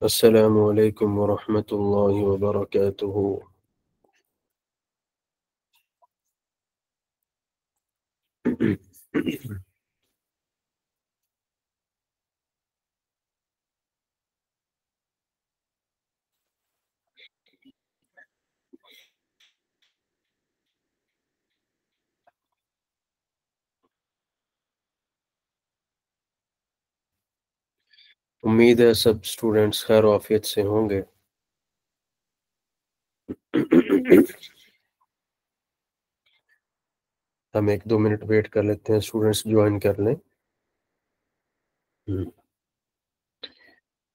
السلام علیکم ورحمۃ اللہ وبرکاتہ۔ امید ہے سب اسٹوڈینٹس خیر و عافیت سے ہوں گے۔ ہم 1-2 منٹ ویٹ کر لیتے ہیں، اسٹوڈینٹس جوائن کر لیں۔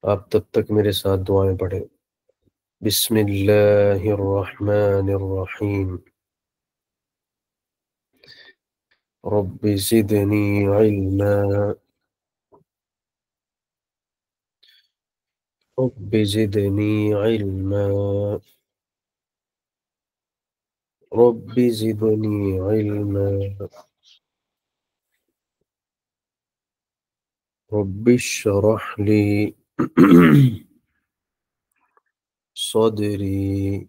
آپ تب تک میرے ساتھ دعائیں پڑھیں۔ بسم اللہ الرحمن الرحیم۔ رب زدنی علما، رب زدنی علما، رب زدنی علما، رب اشرح لي صدري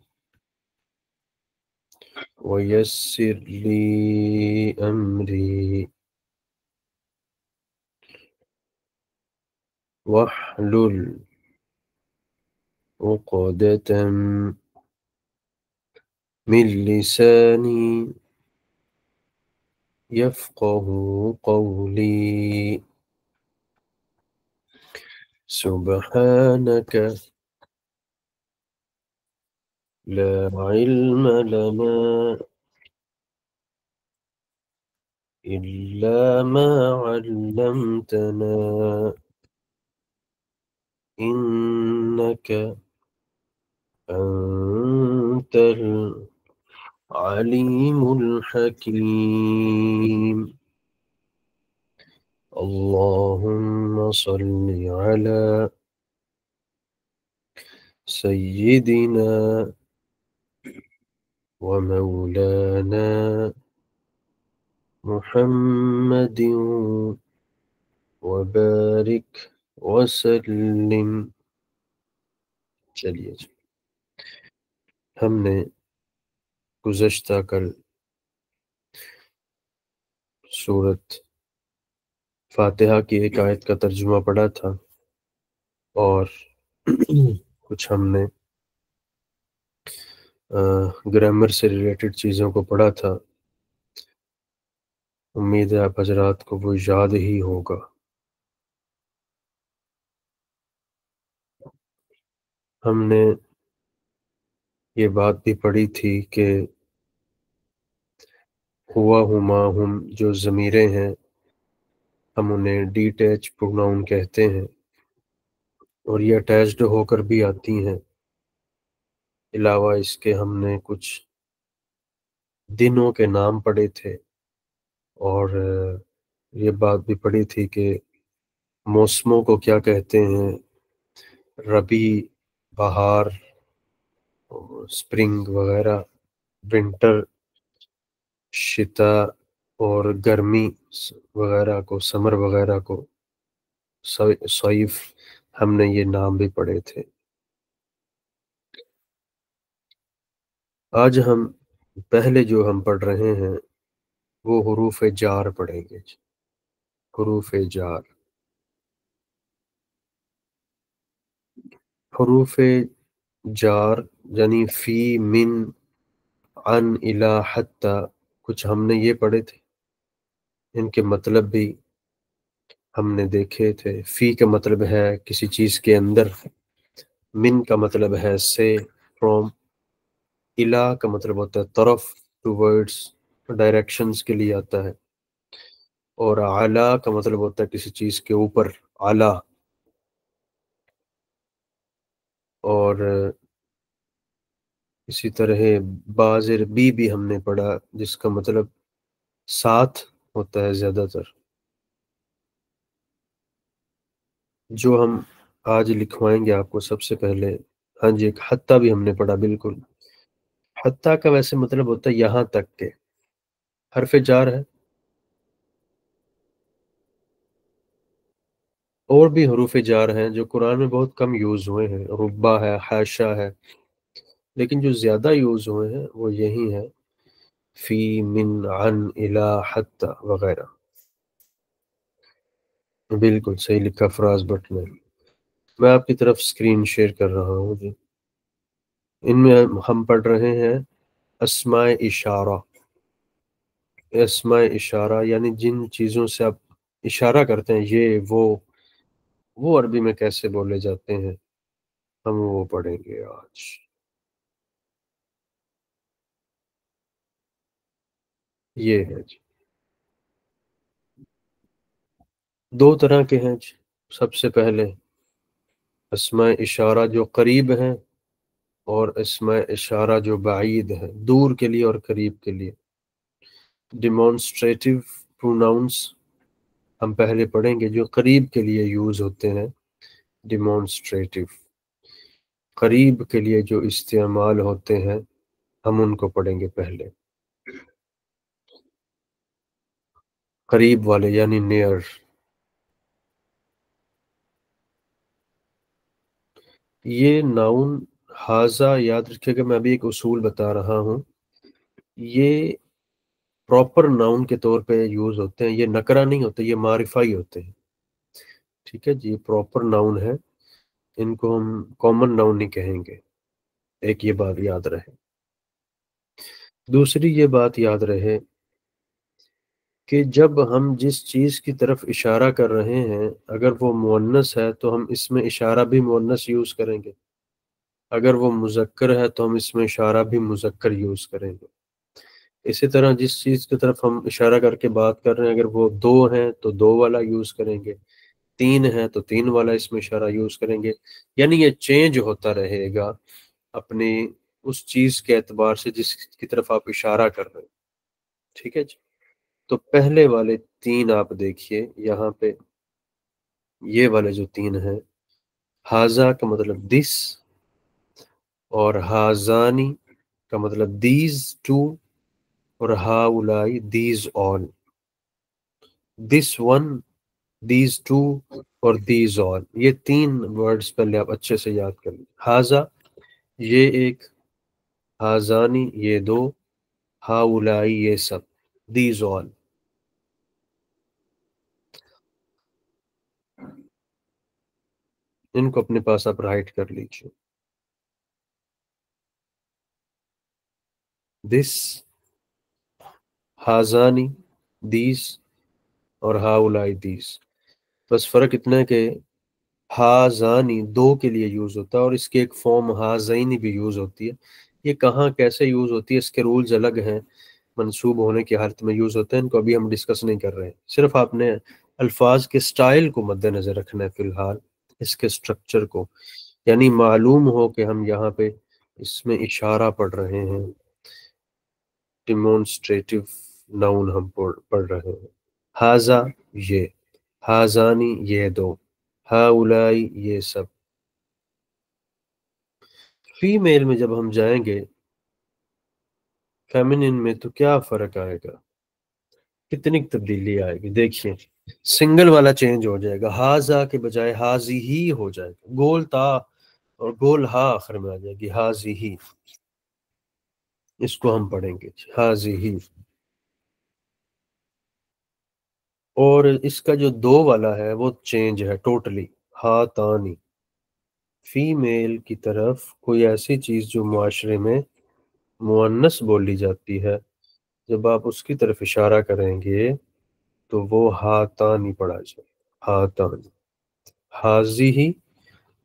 ويسر لي أمري واحلل عقدة من لساني يفقه قولي، سبحانك لا علم لنا إلا ما علمتنا إنك أنت العليم الحكيم۔ اللهم صل على سيدنا ومولانا محمد وبارك وسلم۔ چلیے جی، ہم نے گزشتہ کل سورت فاتحہ کی ایک آیت کا ترجمہ پڑھا تھا اور کچھ ہم نے گرامر سے ریلیٹڈ چیزوں کو پڑھا تھا۔ امید ہے آپ حضرات کو وہ یاد ہی ہوگا۔ ہم نے یہ بات بھی پڑھی تھی کہ ہوا ہما ہم جو ضمیریں ہیں ہم انہیں ڈیٹیچ پروناؤن کہتے ہیں، اور یہ اٹیچڈ ہو کر بھی آتی ہیں۔ علاوہ اس کے ہم نے کچھ دنوں کے نام پڑھے تھے، اور یہ بات بھی پڑھی تھی کہ موسموں کو کیا کہتے ہیں، ربیع، بہار، سپرنگ وغیرہ، ونٹر، شتا، اور گرمی وغیرہ کو، سمر وغیرہ کو، صیف، ہم نے یہ نام بھی پڑھے تھے۔ آج ہم پہلے جو ہم پڑھ رہے ہیں وہ حروف جار پڑھیں گے۔ حروف جار، حروف جار یعنی فی، من، عن، الی، حتی، کچھ ہم نے یہ پڑھے تھے، ان کے مطلب بھی ہم نے دیکھے تھے۔ فی کا مطلب ہے کسی چیز کے اندر، من کا مطلب ہے سے، فرام، الی کا مطلب ہوتا ہے طرف، ٹوورڈز، ڈائریکشنز کے لیے آتا ہے، اور اعلی کا مطلب ہوتا ہے کسی چیز کے اوپر، اعلی۔ اور اسی طرح بازر بھی ہم نے پڑھا، جس کا مطلب ساتھ ہوتا ہے زیادہ تر۔ جو ہم آج لکھوائیں گے آپ کو سب سے پہلے، ہاں جی، ایک حتیٰ بھی ہم نے پڑھا، بالکل۔ حتیٰ کا ویسے مطلب ہوتا ہے یہاں تک کے، حرف جار ہے، اور بھی حروف جار ہیں جو قرآن میں بہت کم یوز ہوئے ہیں، ربا ہے، حاشا ہے، لیکن جو زیادہ یوز ہوئے ہیں وہ یہی ہیں، فی، من، عن، الی، حتی وغیرہ۔ بالکل صحیح لکھا فراز بٹ نے۔ میں آپ کی طرف اسکرین شیئر کر رہا ہوں جی۔ ان میں ہم پڑھ رہے ہیں اسماء اشارہ۔ اسماء اشارہ یعنی جن چیزوں سے آپ اشارہ کرتے ہیں، یہ وہ عربی میں کیسے بولے جاتے ہیں، ہم وہ پڑھیں گے آج۔ یہ ہے جی، دو طرح کے ہیں جی۔ سب سے پہلے اسماء اشارہ جو قریب ہیں، اور اسماء اشارہ جو بعید ہے، دور کے لیے اور قریب کے لیے۔ ڈیمانسٹریٹو پروناؤنس ہم پہلے پڑھیں گے جو قریب کے لیے یوز ہوتے ہیں، ڈیمانسٹریٹو۔ قریب کے لیے جو استعمال ہوتے ہیں ہم ان کو پڑھیں گے پہلے۔ قریب والے یعنی نیئر۔ یہ ناؤن ہاذا یاد رکھے گا، میں ابھی ایک اصول بتا رہا ہوں، یہ پراپر ناؤن کے طور پہ یوز ہوتے ہیں، یہ نکرہ نہیں ہوتے، یہ معرفہ ہی ہوتے ہیں، ٹھیک ہے جی، یہ پراپر ناؤن ہے، ان کو ہم کامن ناؤن نہیں کہیں گے، ایک یہ بات یاد رہے۔ دوسری یہ بات یاد رہے کہ جب ہم جس چیز کی طرف اشارہ کر رہے ہیں اگر وہ مؤنث ہے تو ہم اس میں اشارہ بھی مؤنث یوز کریں گے، اگر وہ مذکر ہے تو ہم اس میں اشارہ بھی مذکر یوز کریں گے۔ اسی طرح جس چیز کی طرف ہم اشارہ کر کے بات کر رہے ہیں اگر وہ دو ہیں تو دو والا یوز کریں گے، تین ہے تو تین والا اس میں اشارہ یوز کریں گے، یعنی یہ چینج ہوتا رہے گا اپنی اس چیز کے اعتبار سے جس کی طرف آپ اشارہ کر رہے ہیں، ٹھیک ہے جی۔ تو پہلے والے تین آپ دیکھیے یہاں پہ، یہ والے جو تین ہیں، ہاذا کا مطلب دس، اور ہازانی کا مطلب دیز ٹو، اور ہاؤلائی these all, this one, these two, اور دیز آل، یہ تین ورڈز پہلے آپ اچھے سے یاد کر لیں۔ ہاذا یہ ایک، ہازانی یہ دو، ہاؤلائی یہ سب، دیز آل۔ ان کو اپنے پاس آپ رائٹ کر لیجیے، دس، ہازانی دیز، اور ہاؤلائی دیز۔ بس فرق اتنا ہے کہ ہازانی دو کے لیے یوز ہوتا ہے اور اس کی ایک فارم ہازینی بھی یوز ہوتی ہے، یہ کہاں کیسے یوز ہوتی ہے اس کے رولز الگ ہیں، منصوب ہونے کی حالت میں یوز ہوتے ہیں، ان کو ابھی ہم ڈسکس نہیں کر رہے ہیں، صرف آپ نے الفاظ کے سٹائل کو مد نظر رکھنا ہے فی الحال، اس کے سٹرکچر کو، یعنی معلوم ہو کہ ہم یہاں پہ اس میں اشارہ پڑھ رہے ہیں، ڈیمونسٹریٹو ناؤن ہم پڑھ رہے ہیں۔ ہاذا یہ، ہازانی یہ دو، ہاؤلائی یہ سب۔ فیمیل میں جب ہم جائیں گے فیمنن میں تو کیا فرق آئے گا، کتنی تبدیلی آئے گی دیکھیے، سنگل والا چینج ہو جائے گا، ہاذا کے بجائے ہازی ہی ہو جائے گا، گول تا اور گول ہا آخر میں آ جائے گی، ہازی ہی، اس کو ہم پڑھیں گے ہازی ہی۔ اور اس کا جو دو والا ہے وہ چینج ہے ٹوٹلی، ہا تانی، فیمیل کی طرف کوئی ایسی چیز جو معاشرے میں مؤنث بولی جاتی ہے جب آپ اس کی طرف اشارہ کریں گے تو وہ ہاتانی پڑھا جائے، ہاتانی، حاضی ہی،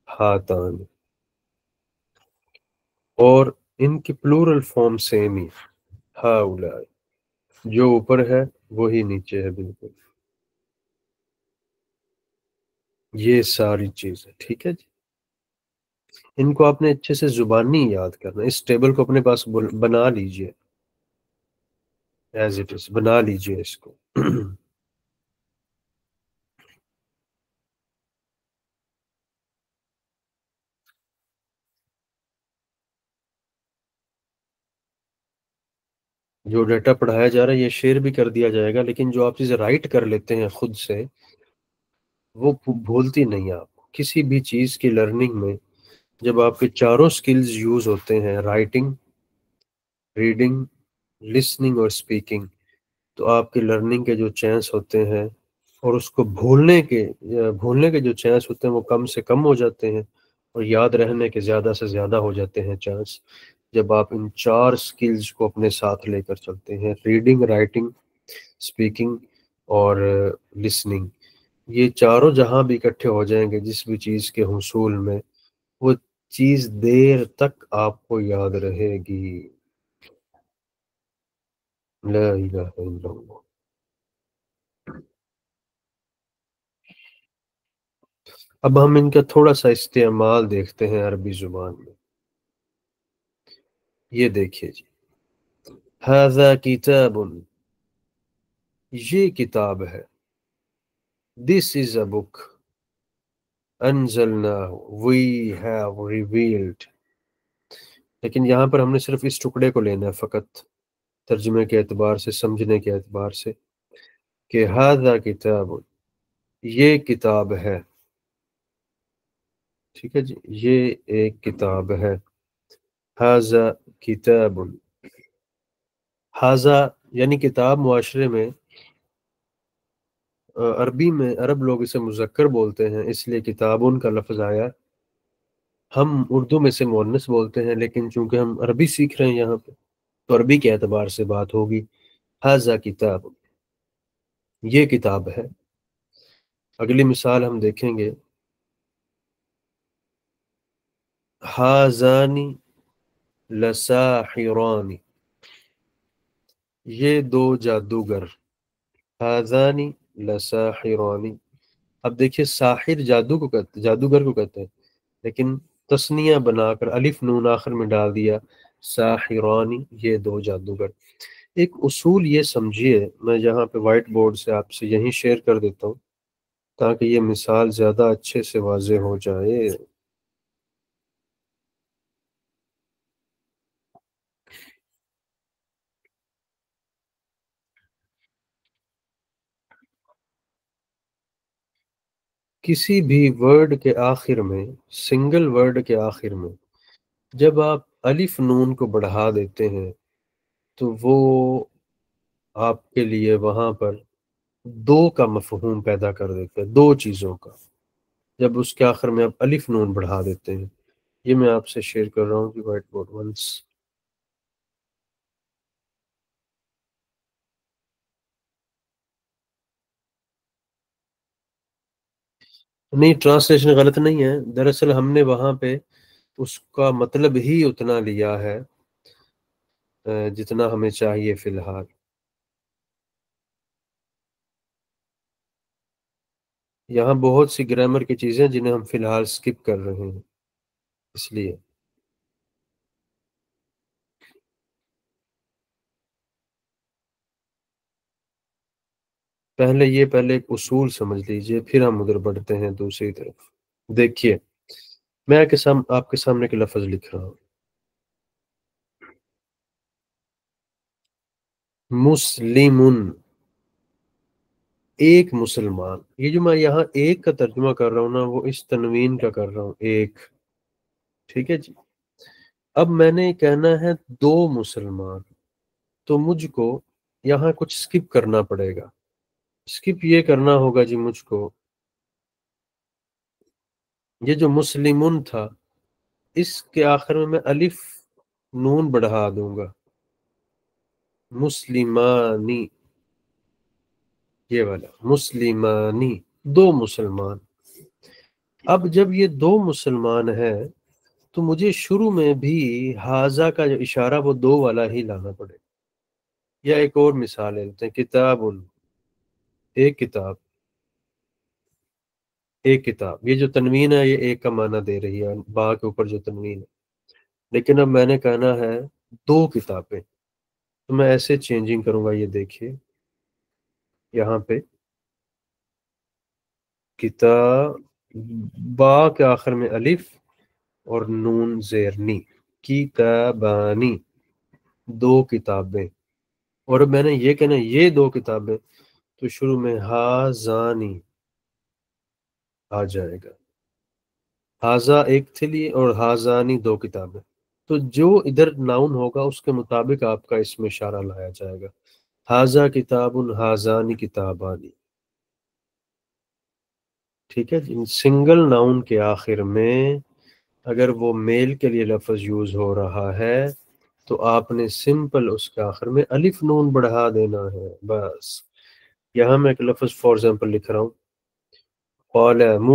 ہاتانی، اور ان کی پلورل فارم سیم ہی، ہاؤلائی، جو اوپر ہے وہی نیچے ہے بالکل، یہ ساری چیزیں ٹھیک ہے جی۔ ان کو آپ نے اچھے سے زبانی یاد کرنا، اس ٹیبل کو اپنے پاس بنا لیجئے، ایز اٹ از بنا لیجئے اس کو۔ جو ڈیٹا پڑھایا جا رہا ہے یہ شیئر بھی کر دیا جائے گا، لیکن جو آپ چیزیں رائٹ کر لیتے ہیں خود سے وہ بھولتی نہیں آپ کو۔ کسی بھی چیز کی لرننگ میں جب آپ کے چاروں سکلز یوز ہوتے ہیں، رائٹنگ، ریڈنگ، لسننگ اور اسپیکنگ، تو آپ کی لرننگ کے جو چانس ہوتے ہیں اور اس کو بھولنے کے جو چانس ہوتے ہیں وہ کم سے کم ہو جاتے ہیں، اور یاد رہنے کے زیادہ سے زیادہ ہو جاتے ہیں چانس، جب آپ ان چار سکلز کو اپنے ساتھ لے کر چلتے ہیں: ریڈنگ، رائٹنگ، اسپیکنگ اور لسننگ۔ یہ چاروں جہاں بھی اکٹھے ہو جائیں گے جس بھی چیز کے حصول میں، وہ چیز دیر تک آپ کو یاد رہے گی۔ لا الہ الا اللہ۔ اب ہم ان کا تھوڑا سا استعمال دیکھتے ہیں عربی زبان میں۔ یہ دیکھیے جی، ھذا کتاب، یہ کتاب ہے، this is a book، انزلناہ، we have revealed۔ لیکن یہاں پر ہم نے صرف اس ٹکڑے کو لینا ہے فقط، ترجمے کے اعتبار سے، سمجھنے کے اعتبار سے، کہ ھذا کتاب، یہ کتاب ہے، ٹھیک ہے جی، یہ ایک کتاب ہے۔ ھذا کتاب، ھذا یعنی کتاب معاشرے میں، عربی میں عرب لوگ اسے مذکر بولتے ہیں، اس لیے کتابن کا لفظ آیا۔ ہم اردو میں سے مؤنث بولتے ہیں، لیکن چونکہ ہم عربی سیکھ رہے ہیں یہاں پہ، تو عربی کے اعتبار سے بات ہوگی۔ ھذا کتاب، یہ کتاب ہے۔ اگلی مثال ہم دیکھیں گے، ھذان لساحران، یہ دو جادوگر، ھذان لساحران۔ اب دیکھیے، ساحر جادوگر کو کہتے ہیں، لیکن تثنیہ بنا کر الف نون آخر میں ڈال دیا، ساحرانی، یہ دو جادوگر۔ ایک اصول یہ سمجھیے، میں یہاں پہ وائٹ بورڈ سے آپ سے یہیں شیئر کر دیتا ہوں تاکہ یہ مثال زیادہ اچھے سے واضح ہو جائے۔ کسی بھی ورڈ کے آخر میں، سنگل ورڈ کے آخر میں جب آپ الف نون کو بڑھا دیتے ہیں تو وہ آپ کے لیے وہاں پر دو کا مفہوم پیدا کر دیتے ہیں، دو چیزوں کا، جب اس کے آخر میں آپ الف نون بڑھا دیتے ہیں۔ یہ میں آپ سے شیئر کر رہا ہوں کہ وائٹ بورڈ ونس۔ نہیں، ٹرانسلیشن غلط نہیں ہے، دراصل ہم نے وہاں پہ اس کا مطلب ہی اتنا لیا ہے جتنا ہمیں چاہیے فی الحال۔ یہاں بہت سی گرامر کی چیزیں جنہیں ہم فی الحال سکپ کر رہے ہیں، اس لیے پہلے ایک اصول سمجھ لیجئے، پھر ہم ادھر بڑھتے ہیں دوسری طرف۔ دیکھیے، میں آپ کے سامنے ایک لفظ لکھ رہا ہوں، مسلم، ایک مسلمان۔ یہ جو میں یہاں ایک کا ترجمہ کر رہا ہوں نا، وہ اس تنوین کا کر رہا ہوں، ایک، ٹھیک ہے جی۔ اب میں نے کہنا ہے دو مسلمان، تو مجھ کو یہاں کچھ سکپ کرنا پڑے گا۔ سکپ یہ کرنا ہوگا جی مجھ کو، یہ جو مسلمن تھا اس کے آخر میں الف نون بڑھا دوں گا، مسلمانی، یہ والا مسلمانی، دو مسلمان۔ اب جب یہ دو مسلمان ہیں تو مجھے شروع میں بھی ھذا کا جو اشارہ وہ دو والا ہی لانا پڑے۔ یا ایک اور مثال لیتے ہیں، کتاب، ایک کتاب، ایک کتاب۔ یہ جو تنوین ہے یہ ایک کا معنی دے رہی ہے، با کے اوپر جو تنوین ہے، لیکن اب میں نے کہنا ہے دو کتابیں، تو میں ایسے چینجنگ کروں گا۔ یہ دیکھیے یہاں پہ کتاب، با کے آخر میں الف اور نون زیرنی، کتابانی، دو کتابیں۔ اور اب میں نے یہ کہنا یہ دو کتابیں، تو شروع میں ھذانی، آ جائے گا۔ ہاذا ایک تھے لیے اور ہاذانی دو کتابیں، تو جو ادھر ناؤن ہوگا اس کے مطابق آپ کا اس میں اشارہ لایا جائے گا۔ ہاذا کتاب ہاذانی کتابانی، ٹھیک ہے جی۔ سنگل ناؤن کے آخر میں اگر وہ میل کے لیے لفظ یوز ہو رہا ہے تو آپ نے سمپل اس کے آخر میں الف نون بڑھا دینا ہے بس۔ یہاں میں ایک لفظ فار ایگزامپل لکھ رہا ہوں، قلم،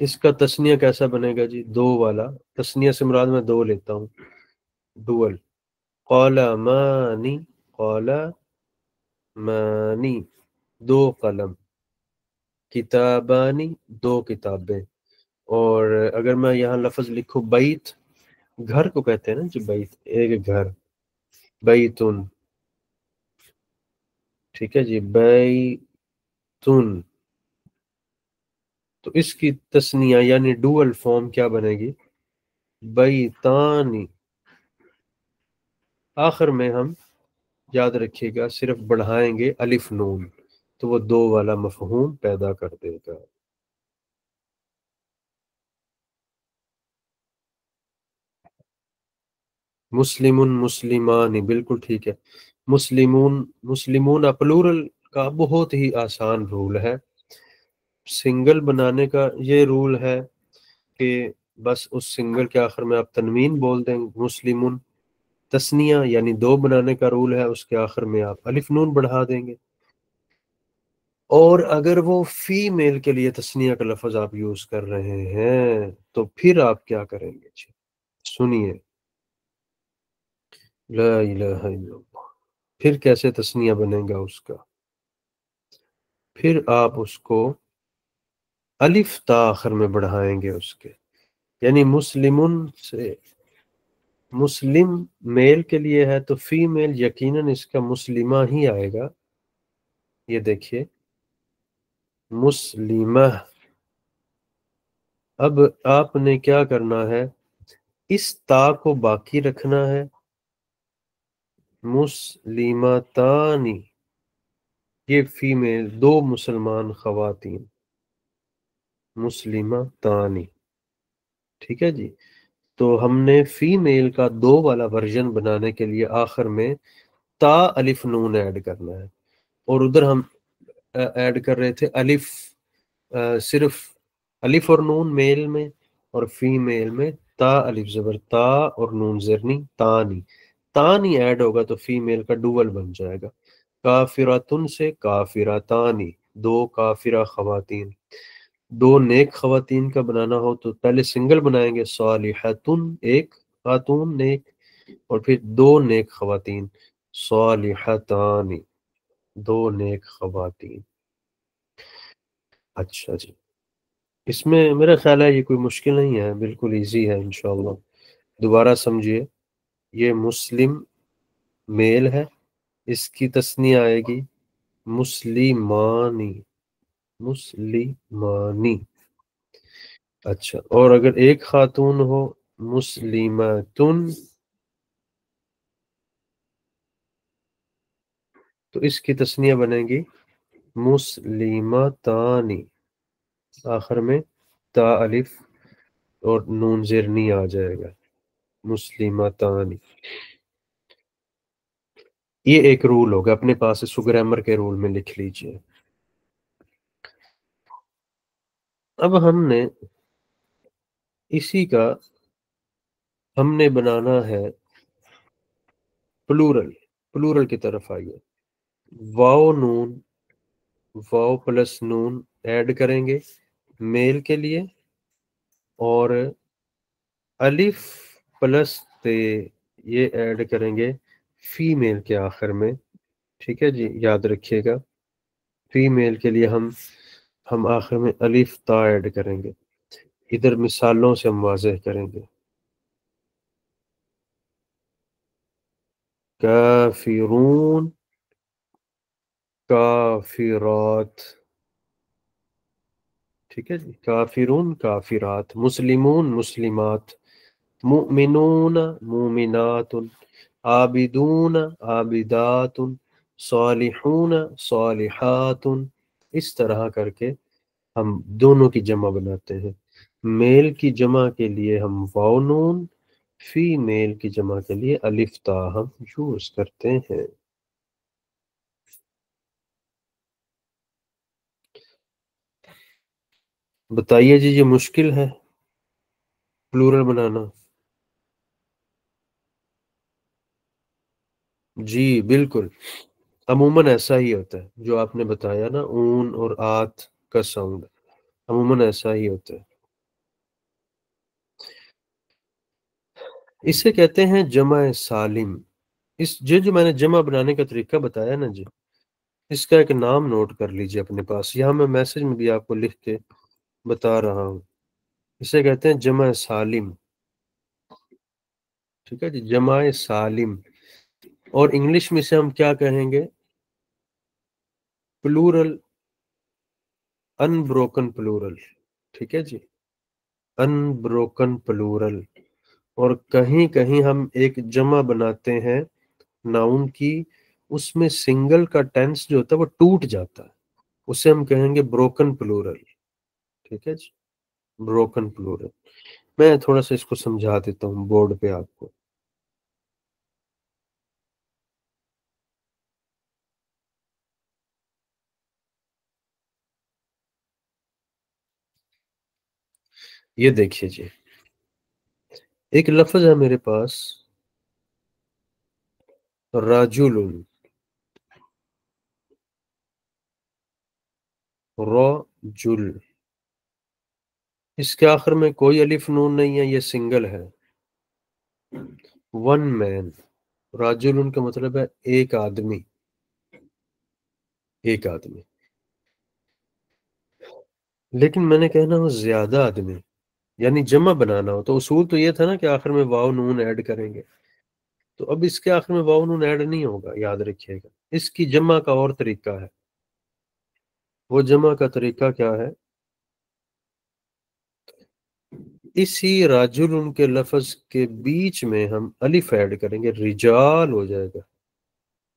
اس کا تسنیہ کیسا بنے گا جی؟ دو والا، تسنیہ سے مراد میں دو لیتا ہوں، ڈوول۔ قلمانی، قلمانی دو قلم، کتابانی دو کتابیں۔ اور اگر میں یہاں لفظ لکھوں بیت، گھر کو کہتے ہیں نا جی بیت، ایک گھر، بیتن، ٹھیک ہے جی، بیتن، تو اس کی تسنیہ یعنی ڈوئل فارم کیا بنے گی؟ بیتانی۔ آخر میں ہم یاد رکھیے گا صرف بڑھائیں گے الف نون، تو وہ دو والا مفہوم پیدا کر دے گا۔ مسلم، مسلمان، بالکل ٹھیک ہے۔ مسلمون، مسلمون پلورل کا بہت ہی آسان رول ہے۔ سنگل بنانے کا یہ رول ہے کہ بس اس سنگل کے آخر میں آپ تنوین بول دیں، مسلمون۔ تسنیہ یعنی دو بنانے کا رول ہے، اس کے آخر میں آپ الف نون بڑھا دیں گے۔ اور اگر وہ فی میل کے لیے تسنیہ کا لفظ آپ یوز کر رہے ہیں تو پھر آپ کیا کریں گے جی؟ سنیے، لا الہ الا اللہ، پھر کیسے تسنیہ بنے گا اس کا؟ پھر آپ اس کو الف تا آخر میں بڑھائیں گے اس کے، یعنی مسلمن سے مسلم میل کے لیے ہے تو فی میل یقیناً اس کا مسلمہ ہی آئے گا۔ یہ دیکھیے مسلمہ۔ اب آپ نے کیا کرنا ہے، اس تا کو باقی رکھنا ہے، مسلمتانی، یہ فیمیل، دو مسلمان خواتین، مسلمتانی، ٹھیک ہے جی۔ تو ہم نے فی میل کا دو والا ورژن بنانے کے لیے آخر میں تا الف نون ایڈ کرنا ہے، اور ادھر ہم ایڈ کر رہے تھے الف، صرف الف اور نون میل میں، اور فی میل میں تا الف زبر تا اور نون زرنی تانی، تانی ایڈ ہوگا تو فی میل کا ڈوول بن جائے گا۔ کافراتن سے کافراتانی، دو کافرہ خواتین۔ دو نیک خواتین کا بنانا ہو تو پہلے سنگل بنائیں گے، صالحتن ایک خاتون نیک، اور پھر دو نیک خواتین، صالحتانی دو نیک خواتین۔ اچھا جی، اس میں میرا خیال ہے یہ کوئی مشکل نہیں ہے، بالکل ایزی ہے انشاءاللہ۔ دوبارہ سمجھیے، یہ مسلم میل ہے، اس کی تسنیہ آئے گی مسلمانی، مسلمانی۔ اچھا، اور اگر ایک خاتون ہو مسلمتن، تو اس کی تسنیہ بنے گی مسلمتانی، آخر میں تا الف اور نون زرنی آ جائے گا، مسلمتانی۔ یہ ایک رول ہوگا، اپنے پاس اس کو گرامر کے رول میں لکھ لیجئے۔ اب ہم نے اسی کا ہم نے بنانا ہے پلورل، پلورل کی طرف آئیے۔ واو نون، واو پلس نون ایڈ کریں گے میل کے لیے، اور الف پلس تے یہ ایڈ کریں گے فی میل کے آخر میں، ٹھیک ہے جی، یاد رکھیے گا فی میل کے لیے ہم آخر میں الف تا ایڈ کریں گے۔ ادھر مثالوں سے ہم واضح کریں گے، کافرون، کافرات، ٹھیک ہے جی، کافرون کافرات، مسلمون مسلمات، مؤمنون مومنات، عابدون عابدات، صالحون صالحات، اس طرح کر کے ہم دونوں کی جمع بناتے ہیں۔ میل کی جمع کے لیے ہم واو نون، فی میل کی جمع کے لیے الف تا ہم یوز کرتے ہیں۔ بتائیے جی، یہ مشکل ہے پلورل بنانا؟ جی بالکل، عموماً ایسا ہی ہوتا ہے جو آپ نے بتایا نا، اون اور آت کا ساؤنڈ عموماً ایسا ہی ہوتا ہے۔ اسے کہتے ہیں جمع سالم۔ جو میں نے جمع بنانے کا طریقہ بتایا نا جی، اس کا ایک نام نوٹ کر لیجئے اپنے پاس، یہاں میں میسج میں بھی آپ کو لکھ کے بتا رہا ہوں۔ اسے کہتے ہیں جمع سالم، ٹھیک ہے جی، جمع سالم۔ اور انگلش میں سے ہم کیا کہیں گے؟ پلورل، ان بروکن پلورل، ٹھیک ہے جی، ان بروکن پلورل۔ اور کہیں کہیں ہم ایک جمع بناتے ہیں ناؤن کی، اس میں سنگل کا ٹینس جو ہوتا ہے وہ ٹوٹ جاتا ہے، اسے ہم کہیں گے بروکن پلورل، ٹھیک ہے جی، بروکن پلورل۔ میں تھوڑا سا اس کو سمجھا دیتا ہوں بورڈ پہ آپ کو۔ یہ دیکھیے جی، ایک لفظ ہے میرے پاس، راجل، راجل، اس کے آخر میں کوئی الف نون نہیں ہے، یہ سنگل ہے۔ ون مین، راجل کا مطلب ہے ایک آدمی، ایک آدمی۔ لیکن میں نے کہنا ہو زیادہ آدمی، یعنی جمع بنانا ہو تو اصول تو یہ تھا نا کہ آخر میں واو نون ایڈ کریں گے، تو اب اس کے آخر میں واو نون ایڈ نہیں ہوگا، یاد رکھیے گا۔ اس کی جمع کا اور طریقہ ہے، وہ جمع کا طریقہ کیا ہے؟ اسی راجل ان کے لفظ کے بیچ میں ہم الف ایڈ کریں گے، رجال ہو جائے گا،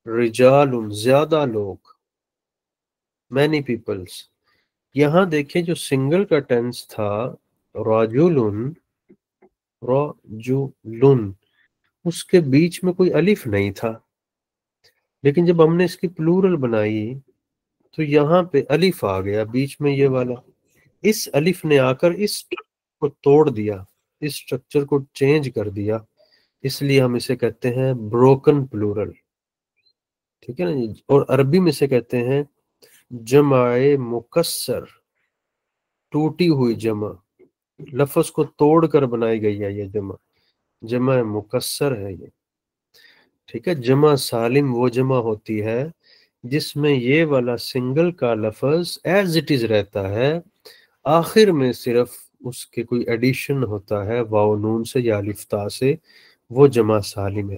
رجال، زیادہ لوگ، many peoples۔ یہاں دیکھیں جو سنگل کا ٹینس تھا راجل، راجل، اس کے بیچ میں کوئی الف نہیں تھا، لیکن جب ہم نے اس کی پلورل بنائی تو یہاں پہ الف آ گیا بیچ میں، یہ والا، اس الف نے آ کر اس کو توڑ دیا، اس سٹرکچر کو چینج کر دیا، اس لیے ہم اسے کہتے ہیں بروکن پلورل، ٹھیک ہے نا جی۔ اور عربی میں سے کہتے ہیں جمع مکسر، ٹوٹی ہوئی جمع، لفظ کو توڑ کر بنائی گئی ہے یہ جمع، جمع مکسر ہے یہ، ٹھیک ہے۔ جمع سالم وہ جمع ہوتی ہے جس میں یہ والا سنگل کا لفظ ایز اٹ از رہتا ہے، آخر میں صرف اس کے کوئی ایڈیشن ہوتا ہے واو نون سے یا الف تا سے، وہ جمع سالم ہے۔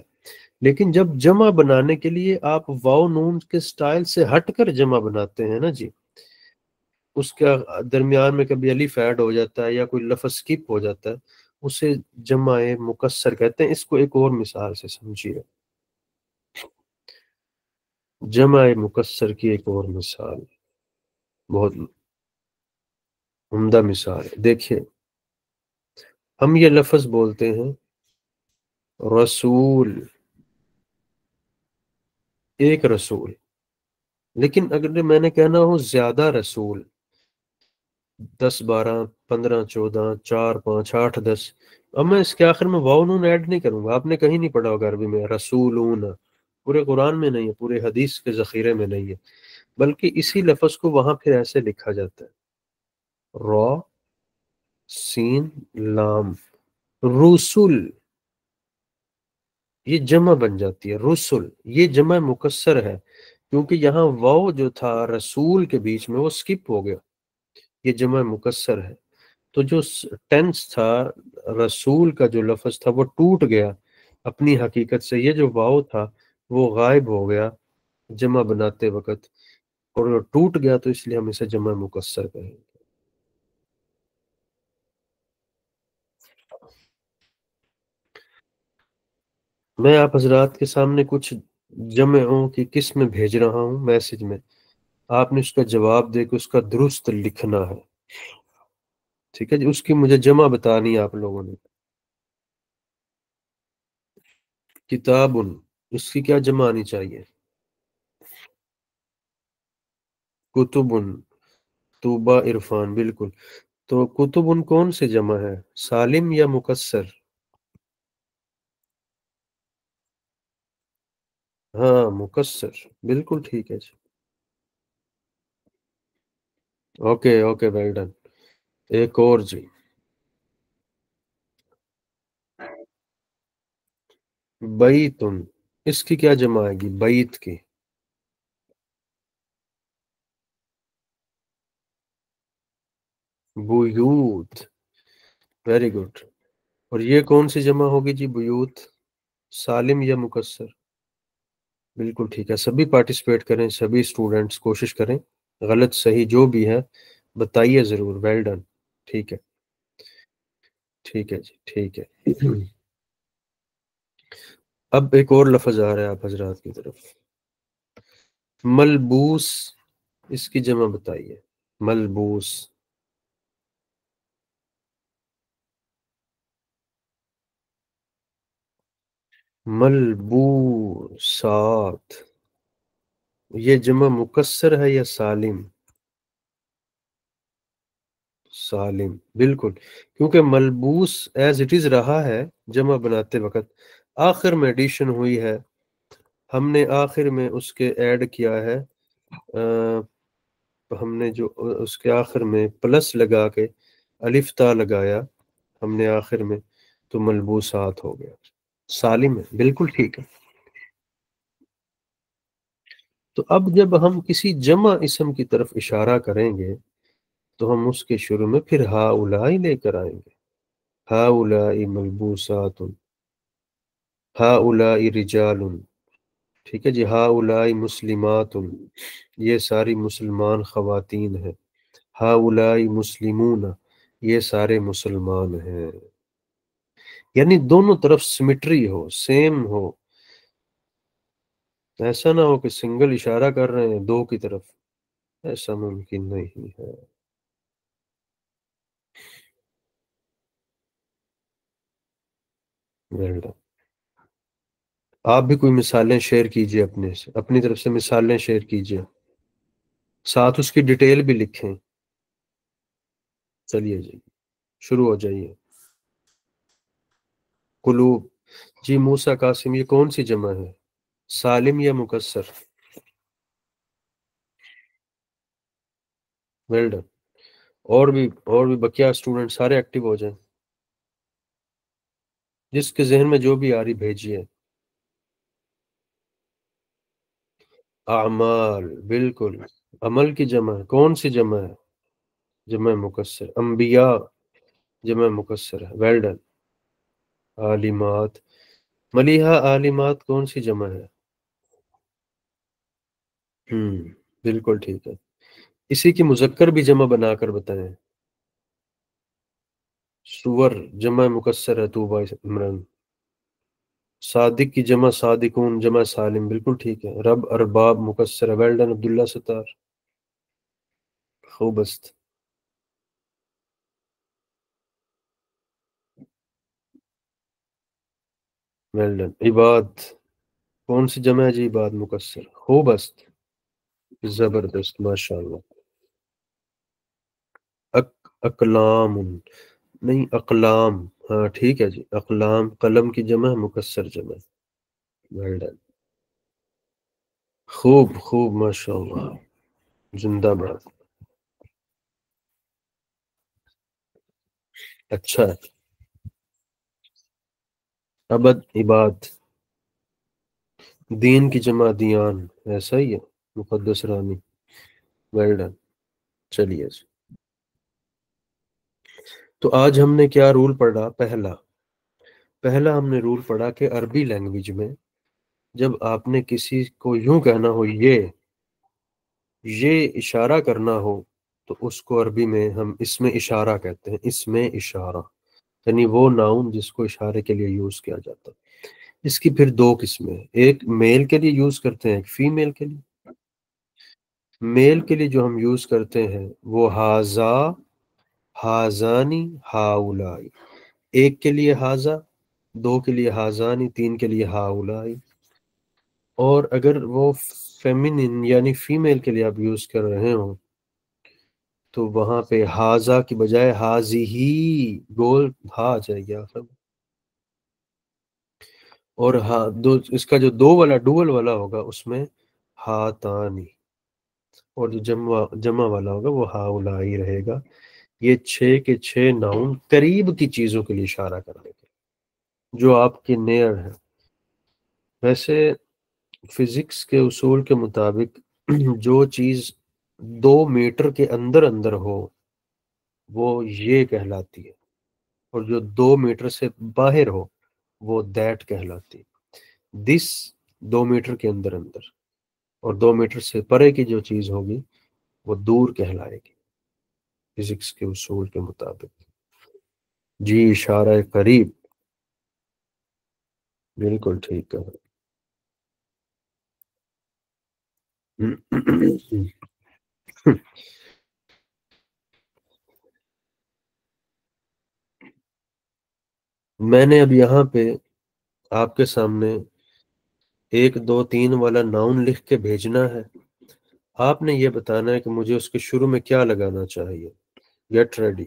لیکن جب جمع بنانے کے لیے آپ واو نون کے سٹائل سے ہٹ کر جمع بناتے ہیں نا جی، اس کے درمیان میں کبھی الف ایڈ ہو جاتا ہے یا کوئی لفظ سکپ ہو جاتا ہے، اسے جمع مکسر کہتے ہیں۔ اس کو ایک اور مثال سے سمجھیے، جمع مکسر کی ایک اور مثال، بہت عمدہ مثال ہے، دیکھیے ہم یہ لفظ بولتے ہیں رسول، ایک رسول، لیکن اگر میں نے کہنا ہو زیادہ رسول، 10 12 15 14 4 5 8 10، اب میں اس کے آخر میں واو نون ایڈ نہیں کروں گا۔ آپ نے کہیں نہیں پڑھا ہوگا عربی میں رسولون، پورے قرآن میں نہیں ہے، پورے حدیث کے ذخیرے میں نہیں ہے، بلکہ اسی لفظ کو وہاں پھر ایسے لکھا جاتا ہے، را سین لام، رسول، یہ جمع بن جاتی ہے رسل، یہ جمع مکسر ہے کیونکہ یہاں واو جو تھا رسول کے بیچ میں وہ سکپ ہو گیا، یہ جمع مکسر ہے۔ تو جو ٹینس تھا رسول کا، جو لفظ تھا وہ ٹوٹ گیا اپنی حقیقت سے، یہ جو واو تھا وہ غائب ہو گیا جمع بناتے وقت، اور وہ ٹوٹ گیا تو اس لیے ہم اسے جمع مکسر کہیں گے۔ میں آپ حضرات کے سامنے کچھ جمعوں کی قسم بھیج رہا ہوں میسج میں، آپ نے اس کا جواب دے کے اس کا درست لکھنا ہے، ٹھیک ہے جی؟ اس کی مجھے جمع بتانی ہے آپ لوگوں نے۔ کتاب، اس کی کیا جمع آنی چاہیے؟ کتب، طوبہ عرفان، بالکل۔ تو کتب کون سے جمع ہے، سالم یا مکسر؟ ہاں مکسر، بالکل ٹھیک ہے جی۔ Okay okay, well done. ایک اور جی، بیتن، اس کی کیا جمع آئے گی بیت کی؟ بیوت، ویری گڈ۔ اور یہ کون سی جمع ہوگی جی بیوت، سالم یا مکسر؟ بالکل ٹھیک ہے، سبھی پارٹیسپیٹ کریں، سبھی اسٹوڈنٹس کوشش کریں، غلط صحیح جو بھی ہے بتائیے ضرور، ویل ڈن۔ ٹھیک ہے، ٹھیک ہے جی، ٹھیک ہے۔ اب ایک اور لفظ آ رہا ہے آپ حضرات کی طرف، ملبوس، اس کی جمع بتائیے، ملبوس۔ ملبوسات، یہ جمع مکسر ہے یا سالم؟ سالم، بالکل، کیونکہ ملبوس ایز اٹ از رہا ہے جمع بناتے وقت، آخر میں ایڈیشن ہوئی ہے، ہم نے آخر میں اس کے ایڈ کیا ہے، ہم نے جو اس کے آخر میں پلس لگا کے الف تا لگایا ہم نے آخر میں، تو ملبوسات ہو گیا، سالم ہے، بالکل ٹھیک ہے۔ تو اب جب ہم کسی جمع اسم کی طرف اشارہ کریں گے تو ہم اس کے شروع میں پھر ہا اولائی لے کر آئیں گے، ہا اولائی ملبوسات، ہا اولائی رجال، ٹھیک ہے جی، ہا اولائی مسلمات، یہ ساری مسلمان خواتین ہیں، ہا اولائی مسلمون، یہ سارے مسلمان ہیں، یعنی دونوں طرف سمیٹری ہو، سیم ہو، ایسا نہ ہو کہ سنگل اشارہ کر رہے ہیں دو کی طرف، ایسا ممکن نہیں ہے۔ Well done۔ آپ بھی کوئی مثالیں شیئر کیجئے، اپنے سے اپنی طرف سے مثالیں شیئر کیجئے، ساتھ اس کی ڈیٹیل بھی لکھیں۔ چلیے جی، شروع ہو جائیے۔ قلوب، جی موسیٰ قاسم، یہ کون سی جمع ہے، سالم یا مکسر؟ Well done. اور بھی بقیہ اسٹوڈنٹ سارے ایکٹیو ہو جائیں، جس کے ذہن میں جو بھی آ رہی بھیجیے۔ اعمال، بالکل، عمل کی جمع ہے، کون سی جمع ہے، جمع مکسر، انبیاء جمع مکسر ہے، ویل ڈن۔ عالمات، ملیحہ عالمات کون سی جمع ہے؟ بالکل ٹھیک ہے، اسی کی مذکر بھی جمع بنا کر بتائیں۔ سور جمع مکسر ہے، طوبہ عمران۔ صادق کی جمع صادقون، جمع سالم، بالکل ٹھیک ہے۔ رب ارباب مکسر ہے، ویل ڈن عبداللہ ستار، خوبست، ویل ڈن۔ عباد کون سی جمع ہے جی، عباد مکسر، خوبست، زبردست، ماشاء اللہ۔ اقلام، نہیں اقلام، ہاں ٹھیک ہے جی، اقلام قلم کی جمع ہے، مکسر جمع ہے، ویل ڈن۔ خوب خوب، ماشاء اللہ، زندہ باد، اچھا ہے۔ ابد عباد، دین کی جمع دیان، ایسا ہی ہے، مقدس رانی، ویل ڈن۔ چلیے جی، تو آج ہم نے کیا رول پڑھا، پہلا ہم نے رول پڑھا کہ عربی لینگویج میں جب آپ نے کسی کو یوں کہنا ہو، یہ اشارہ کرنا ہو، تو اس کو عربی میں ہم اس میں اشارہ کہتے ہیں، اس میں اشارہ، یعنی وہ ناؤن جس کو اشارے کے لیے یوز کیا جاتا ہے۔ اس کی پھر دو قسمیں ہیں، ایک میل کے لیے یوز کرتے ہیں، ایک فیمیل کے لیے۔ میل کے لیے جو ہم یوز کرتے ہیں وہ ہاذا، ہازانی، ہاؤلائی۔ ایک کے لیے ہاذا، دو کے لیے ہازانی، تین کے لیے ہاؤلائی۔ اور اگر وہ فیمینن یعنی فیمیل کے لیے آپ یوز کر رہے ہوں تو وہاں پہ ہاذا کی بجائے ہازی ہی گول ہا آ جائے گی آخر میں۔ اور ہاں دو، اس کا جو دو والا ڈوول والا ہوگا اس میں ہاتانی، اور جو جمع والا ہوگا وہ ہاؤلائی رہے گا۔ یہ 6 کے 6 ناؤن قریب کی چیزوں کے لیے اشارہ کرنے کے، جو آپ کے نیئر ہے۔ ویسے فزکس کے اصول کے مطابق جو چیز 2 میٹر کے اندر اندر ہو وہ یہ کہلاتی ہے، اور جو 2 میٹر سے باہر ہو وہ دیٹ کہلاتی ہے۔ دس 2 میٹر کے اندر اندر، اور 2 میٹر سے پرے کی جو چیز ہوگی وہ دور کہلائے گی فزکس کے اصول کے مطابق۔ جی اشارہ قریب، بالکل ٹھیک ہے۔ میں نے اب یہاں پہ آپ کے سامنے 1 2 3 والا ناؤن لکھ کے بھیجنا ہے، آپ نے یہ بتانا ہے کہ مجھے اس کے شروع میں کیا لگانا چاہیے۔ Get ready.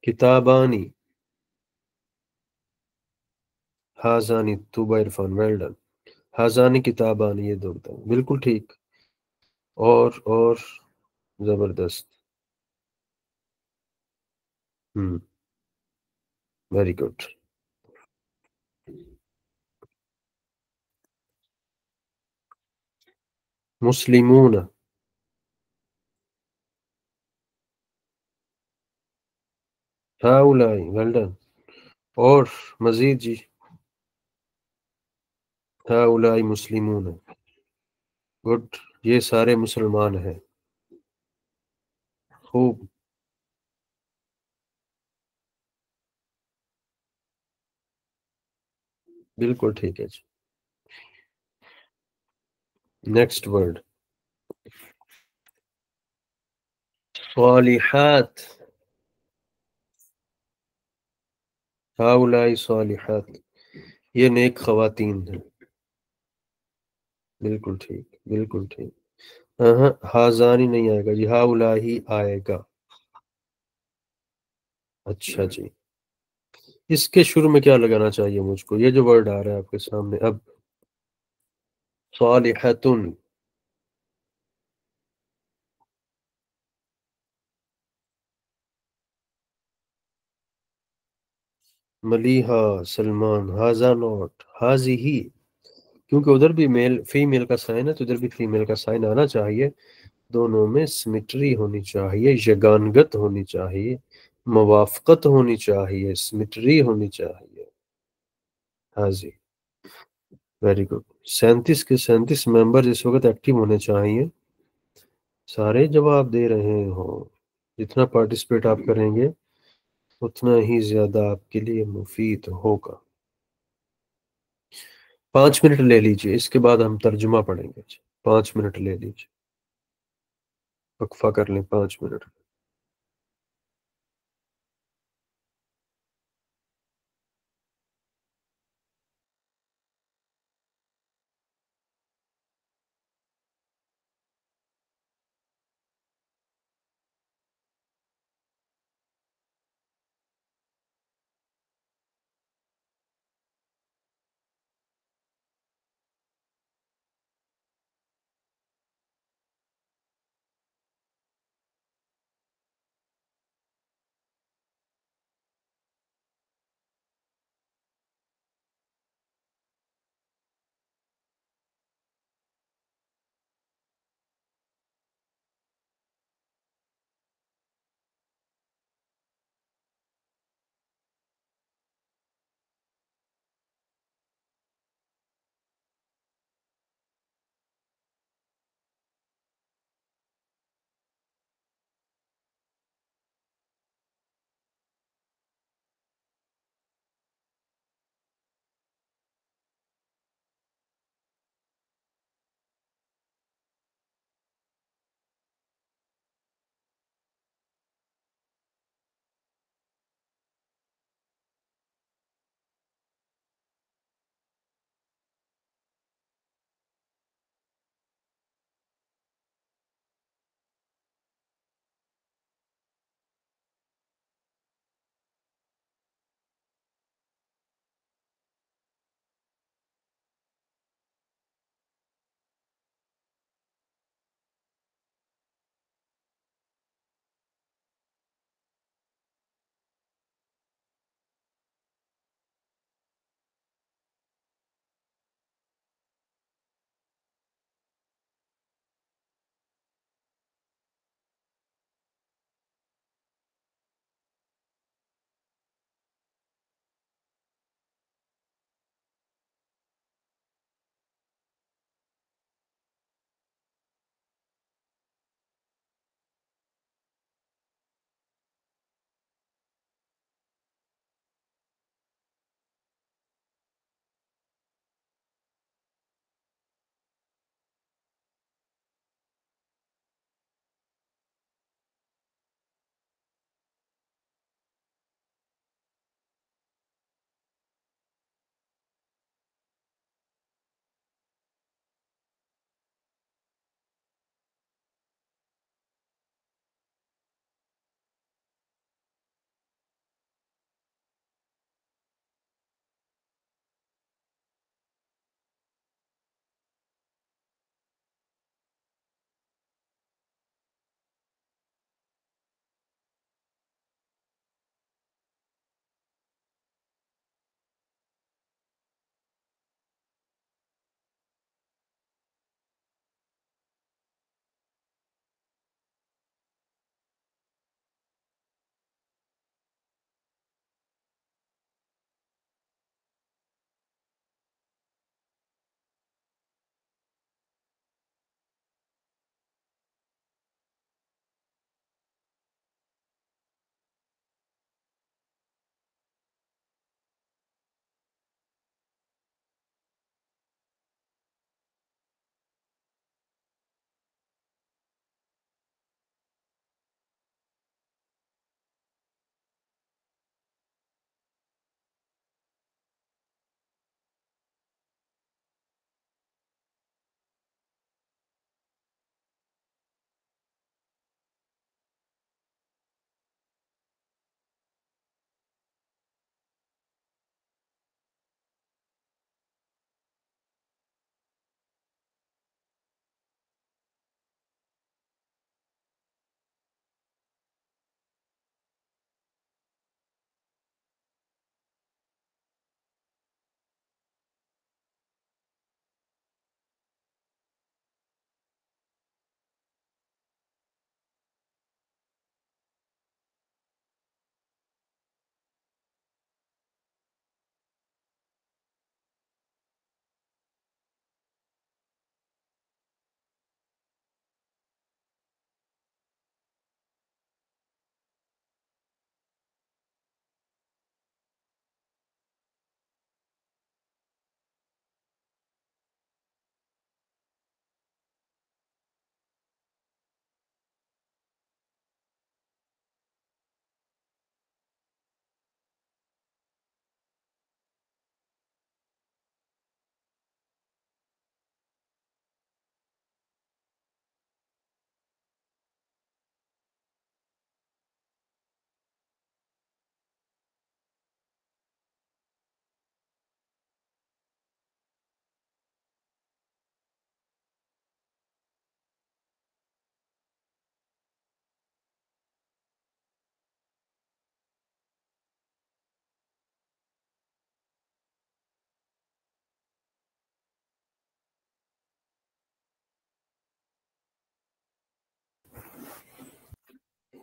کتابانی، ہازانی، توبہ عرفان، ویل ڈن۔ ہازانی کتابانی، یہ دو بتاؤ، بالکل ٹھیک۔ اور زبردست۔ Very good. مسلمون، ہاؤلائی، ویل ڈن۔ اور مزید جی، ہاؤلائی مسلمون، گڈ، یہ سارے مسلمان ہیں، خوب، بالکل ٹھیک ہے جی۔ نیکسٹ ورڈ، صالحات، ہاؤلائی صالحات، یہ نیک خواتین ہیں، بالکل ٹھیک، بالکل ٹھیک۔ ہاں، ہازانی نہیں آئے گا جی، ہاؤلائی آئے گا۔ اچھا جی، اس کے شروع میں کیا لگانا چاہیے مجھ کو؟ یہ جو ورڈ آ رہا ہے آپ کے سامنے اب، صالحتن، ملیحہ، سلمان، ہاذا نوٹ، ہاذی ہی، کیونکہ ادھر بھی میل فیمیل کا سائن ہے تو ادھر بھی فیمیل کا سائن آنا چاہیے۔ دونوں میں سمیٹری ہونی چاہیے، یگانگت ہونی چاہیے، موافقت ہونی چاہیے، سمیٹری ہونی چاہیے۔ ہاں جی، ویری گڈ۔ 37 کے 37 ممبر اس وقت ایکٹیو ہونے چاہیے، سارے جواب دے رہے ہوں۔ جتنا پارٹیسپیٹ آپ کریں گے اتنا ہی زیادہ آپ کے لیے مفید ہوگا۔ 5 منٹ لے لیجئے، اس کے بعد ہم ترجمہ پڑھیں گے۔ 5 منٹ لے لیجئے، وقفہ کر لیں 5 منٹ۔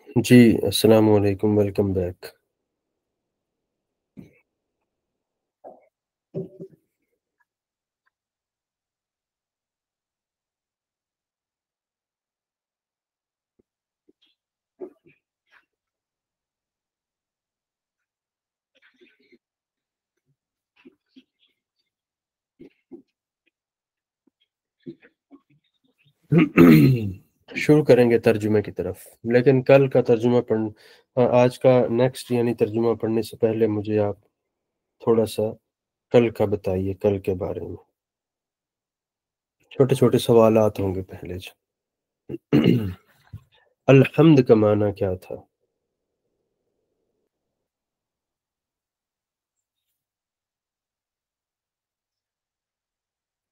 جی السلام علیکم، ویلکم بیک۔ شروع کریں گے ترجمے کی طرف، لیکن کل کا ترجمہ آج کا نیکسٹ یعنی ترجمہ پڑھنے سے پہلے مجھے آپ تھوڑا سا کل کا بتائیے، کل کے بارے میں چھوٹے چھوٹے سوالات ہوں گے پہلے الحمد کا معنی کیا تھا؟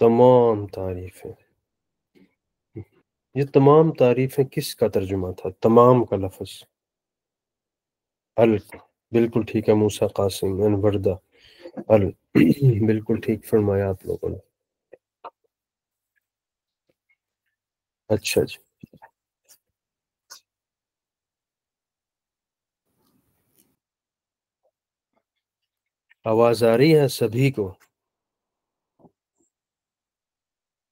تمام تعریفیں۔ یہ تمام تعریفیں کس کا ترجمہ تھا؟ تمام کا لفظ ال، بالکل ٹھیک ہے، موسیٰ قاسم and وردہ ال، بالکل ٹھیک فرمایا آپ لوگوں نے۔ اچھا جی، آواز آ رہی ہے سبھی کو؟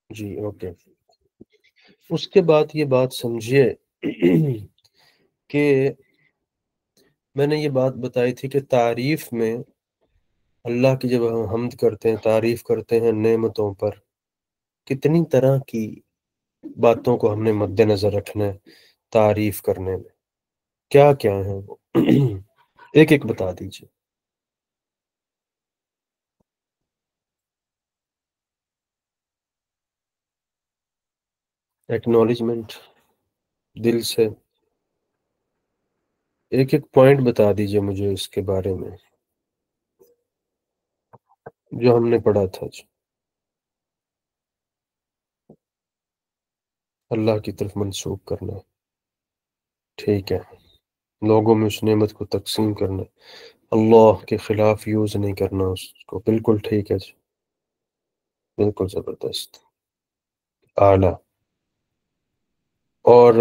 جی اوکے۔ اس کے بعد یہ بات سمجھیے کہ میں نے یہ بات بتائی تھی کہ تعریف میں اللہ کی جب ہم حمد کرتے ہیں، تعریف کرتے ہیں نعمتوں پر، کتنی طرح کی باتوں کو ہم نے مد نظر رکھنا ہے تعریف کرنے میں، کیا کیا ہیں وہ ایک ایک بتا دیجیے۔ ایکنالجمنٹ، دل سے ایک ایک پوائنٹ بتا دیجیے مجھے اس کے بارے میں جو ہم نے پڑھا تھا جی۔ اللہ کی طرف منسوخ کرنا، ٹھیک ہے، لوگوں میں اس نعمت کو تقسیم کرنا، اللہ کے خلاف یوز نہیں کرنا اس کو، بالکل ٹھیک ہے جی، بالکل زبردست، اعلیٰ۔ اور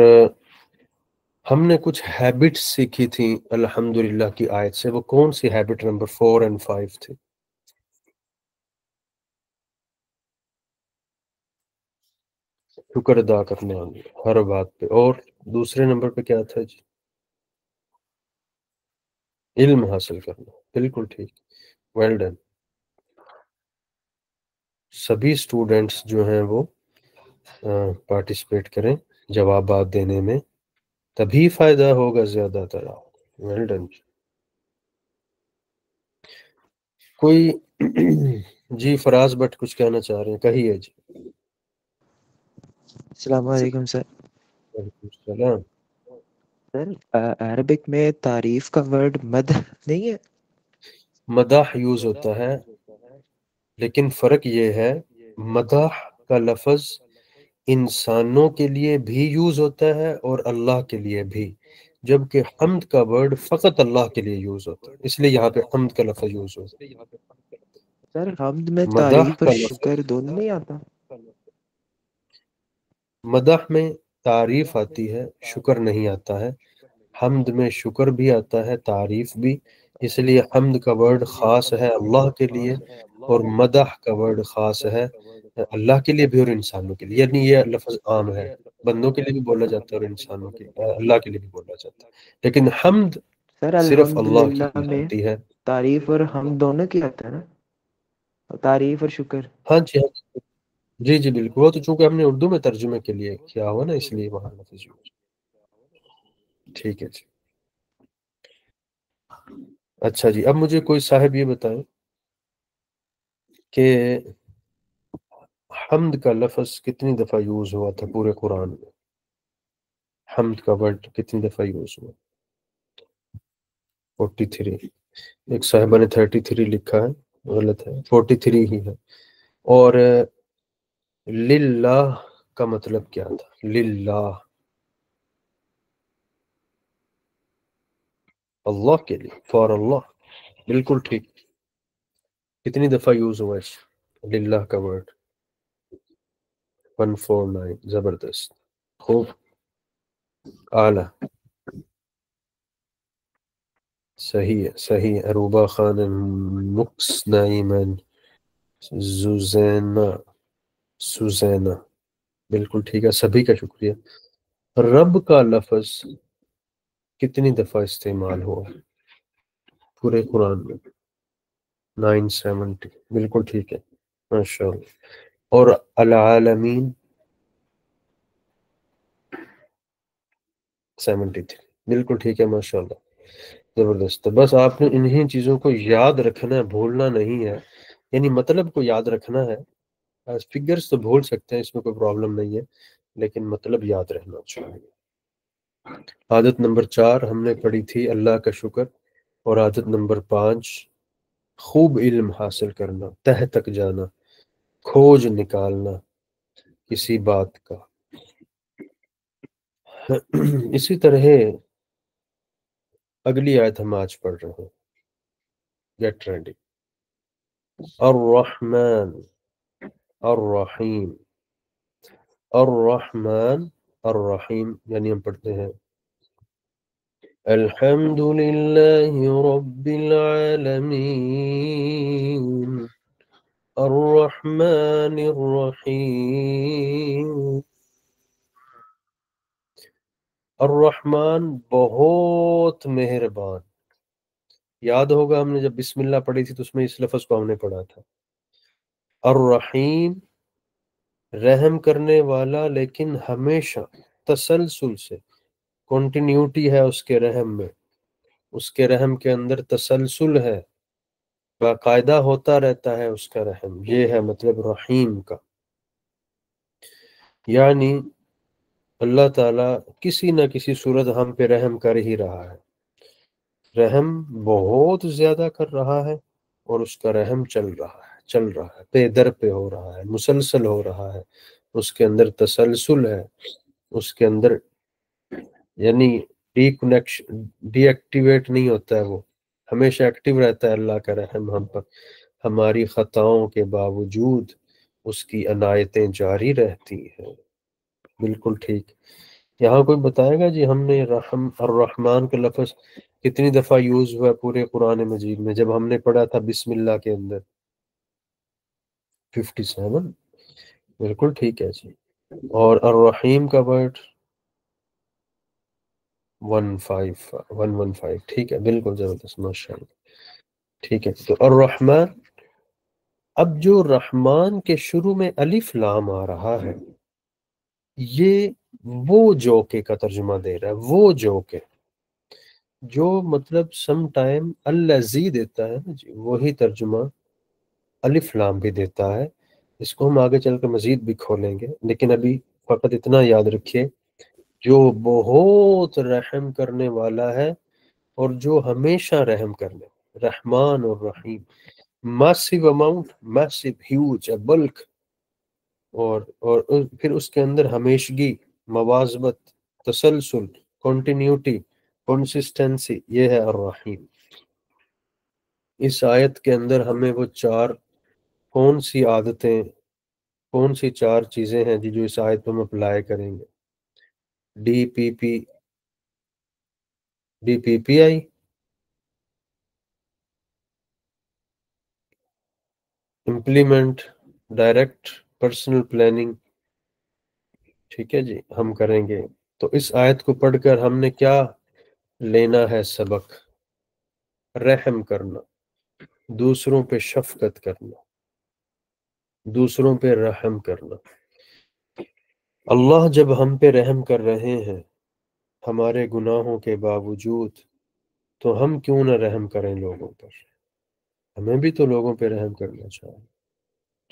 ہم نے کچھ ہیبٹس سیکھی تھیں الحمدللہ کی آیت سے، وہ کون سی ہیبٹ نمبر 4 اور 5 تھی؟ شکر ادا کرنا ہر بات پہ، اور دوسرے نمبر پہ کیا تھا جی؟ علم حاصل کرنا، بالکل ٹھیک، ویل ڈن۔ سبھی سٹوڈنٹس جو ہیں وہ پارٹیسپیٹ کریں جوابات دینے میں، تبھی فائدہ ہوگا زیادہ تر۔ Well done. کوئی جی فراز بٹ کچھ کہنا چاہ رہے ہیں، کہیے جی۔ السلام علیکم سر۔ وعلیکم السلام۔ سر عربک میں تعریف کا ورڈ مدح نہیں ہے؟ مدح یوز ہوتا ہے، لیکن فرق یہ ہے مدح کا لفظ انسانوں کے لیے بھی یوز ہوتا ہے اور اللہ کے لیے بھی، جبکہ حمد کا ورڈ فقط اللہ کے لیے یوز ہوتا ہے، اس لیے یہاں پہ حمد کا لفظ یوز ہوتا سر حمد میں ہے۔ مدح تعریف اور کا شکر لفظ، دونوں نہیں آتا؟ مدح میں تعریف آتی ہے، شکر نہیں آتا ہے، حمد میں شکر بھی آتا ہے، تعریف بھی، اس لیے حمد کا ورڈ خاص ہے اللہ کے لیے، اور مدح کا ورڈ خاص ہے اللہ کے لیے بھی اور انسانوں کے لیے، یعنی یہ لفظ عام ہے، بندوں کے لیے بھی بولا جاتا ہے اور انسانوں کے اللہ کے لیے بھی بولا جاتا ہے، لیکن حمد سر صرف اللہ کی الحمدللہ ہی میں ہوتی ہے۔ تعریف اور حمد دونوں کی آتا ہے نا، تعریف اور شکر۔ ہاں جی، ہاں جی جی بالکل، وہ تو چونکہ ہم نے اردو میں ترجمے کے لیے کیا ہوا نا، اس لیے وہاں لفظ یوز، ٹھیک ہے جی۔ اچھا جی، اب مجھے کوئی صاحب یہ بتائیں کہ حمد کا لفظ کتنی دفعہ یوز ہوا تھا پورے قرآن میں؟ حمد کا ورڈ کتنی دفعہ یوز ہوا؟ 43۔ ایک صاحبہ نے 33 لکھا ہے، غلط ہے، 43 ہی ہے۔ اور للہ کا مطلب کیا تھا؟ للہ، اللہ کے لیے، فار اللہ، بالکل ٹھیک۔ کتنی دفعہ یوز ہوا ہے للہ کا ورڈ؟ 149، زبردست، خوب، اعلیٰ۔ صحیح ہے، صحیح ہے. عروبہ خان مکس نائمن زوزینا سوزینا، بالکل ٹھیک ہے، سبھی کا شکریہ. رب کا لفظ کتنی دفعہ استعمال ہوا پورے قرآن میں؟ 970، بالکل ٹھیک ہے، ماشاء اللہ. اور العالمین 73، بالکل ٹھیک ہے، ماشاء اللہ، زبردست. تو بس آپ نے انہیں چیزوں کو یاد رکھنا ہے، بھولنا نہیں ہے، یعنی مطلب کو یاد رکھنا ہے. فگرز تو بھول سکتے ہیں، اس میں کوئی پرابلم نہیں ہے، لیکن مطلب یاد رہنا چاہیے. عادت نمبر 4 ہم نے پڑھی تھی اللہ کا شکر، اور عادت نمبر 5 خوب علم حاصل کرنا، تہ تک جانا، کھوج نکالنا کسی بات کا. اسی طرح اگلی آیت ہم آج پڑھ رہے ہیں. Get ready. الرحمن الرحیم. الرحمن الرحیم یعنی ہم پڑھتے ہیں الحمد للہ رب العالمین الرحمن الرحیم. الرحمن بہت مہربان. یاد ہوگا ہم نے جب بسم اللہ پڑھی تھی تو اس میں اس لفظ کو ہم نے پڑھا تھا. الرحیم رحم کرنے والا، لیکن ہمیشہ تسلسل سے، کنٹینیوٹی ہے اس کے رحم میں، اس کے رحم کے اندر تسلسل ہے، باقاعدہ ہوتا رہتا ہے اس کا رحم. یہ ہے مطلب رحیم کا. یعنی اللہ تعالیٰ کسی نہ کسی صورت ہم پہ رحم کر ہی رہا ہے، رحم بہت زیادہ کر رہا ہے، اور اس کا رحم چل رہا ہے، پے در پہ ہو رہا ہے، مسلسل ہو رہا ہے. اس کے اندر تسلسل ہے، اس کے اندر یعنی ڈی ایکٹیویٹ نہیں ہوتا ہے، وہ ہمیشہ ایکٹیو رہتا ہے. اللہ کا رحم ہم پر ہماری خطاؤں کے باوجود اس کی عنایتیں جاری رہتی ہیں. بالکل ٹھیک. یہاں کوئی بتائے گا جی ہم نے الرحمن کا لفظ کتنی دفعہ یوز ہوا ہے پورے قرآن مجید میں جب ہم نے پڑھا تھا بسم اللہ کے اندر؟ 57، بالکل ٹھیک ہے جی. اور الرحیم کا ورڈ 115، ٹھیک ہے، بالکل زبردست، ماشاء اللہ. ٹھیک ہے، تو الرحمن. اب جو رحمان کے شروع میں الف لام آ رہا ہے، یہ وہ جوکے کا ترجمہ دے رہا ہے، وہ جوکے جو مطلب سم ٹائم الذی دیتا ہے نا جی، وہی ترجمہ الف لام بھی دیتا ہے. اس کو ہم آگے چل کے مزید بھی کھولیں گے، لیکن ابھی فقط اتنا یاد رکھیے جو بہت رحم کرنے والا ہے اور جو ہمیشہ رحم کرنے، رحمان اور رحیم. میسیو اماؤنٹ، میسیو ہیوج، بلک، اور پھر اس کے اندر ہمیشگی، مواظبت، تسلسل، کنٹینیوٹی، کنسسٹنسی، یہ ہے الرحیم. اس آیت کے اندر ہمیں وہ چار کون سی عادتیں، کون سی چار چیزیں ہیں جو اس آیت پہ ہم اپلائی کریں گے؟ ڈی پی پی آئی، امپلیمنٹ، ڈائریکٹ، پرسنل پلاننگ. ٹھیک ہے جی، ہم کریں گے. تو اس آیت کو پڑھ کر ہم نے کیا لینا ہے سبق؟ رحم کرنا، دوسروں پہ شفقت کرنا، دوسروں پہ رحم کرنا. اللہ جب ہم پہ رحم کر رہے ہیں ہمارے گناہوں کے باوجود، تو ہم کیوں نہ رحم کریں لوگوں پر؟ ہمیں بھی تو لوگوں پہ رحم کرنا چاہیے.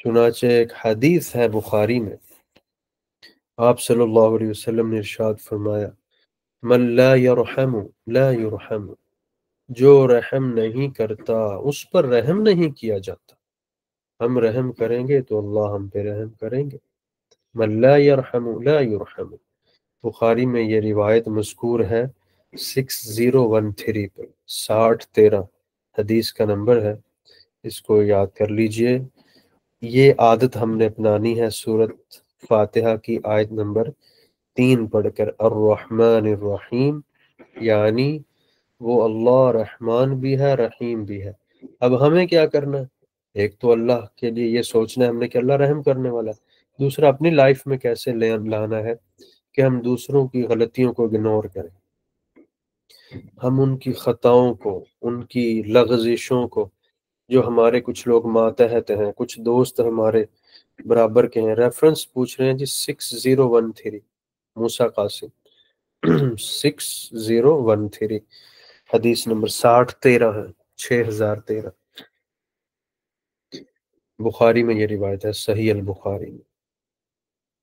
چنانچہ ایک حدیث ہے بخاری میں، آپ صلی اللہ علیہ وسلم نے ارشاد فرمایا من لا یرحم لا یرحم، جو رحم نہیں کرتا اس پر رحم نہیں کیا جاتا. ہم رحم کریں گے تو اللہ ہم پہ رحم کریں گے. من لا یرحم لا یرحم. بخاری میں یہ روایت مذکور ہے 6013 پہ، 6013 حدیث کا نمبر ہے، اس کو یاد کر لیجئے. یہ عادت ہم نے اپنانی ہے سورۃ فاتحہ کی آیت نمبر 3 پڑھ کر، الرحمن الرحیم، یعنی وہ اللہ رحمان بھی ہے رحیم بھی ہے۔ اب ہمیں کیا کرنا ہے؟ ایک تو اللہ کے لیے یہ سوچنا ہے ہم نے کہ اللہ رحم کرنے والا ہے، دوسرا اپنی لائف میں کیسے لانا ہے کہ ہم دوسروں کی غلطیوں کو اگنور کریں، ہم ان کی خطاؤں کو، ان کی لغزشوں کو، جو ہمارے کچھ لوگ ماتحت ہیں، کچھ دوست ہمارے برابر کے ہیں۔ ریفرنس پوچھ رہے ہیں جی 6013 موسیٰ قاسم 6013 حدیث نمبر 6013 ہے، 6013 بخاری میں یہ روایت ہے، صحیح البخاری میں۔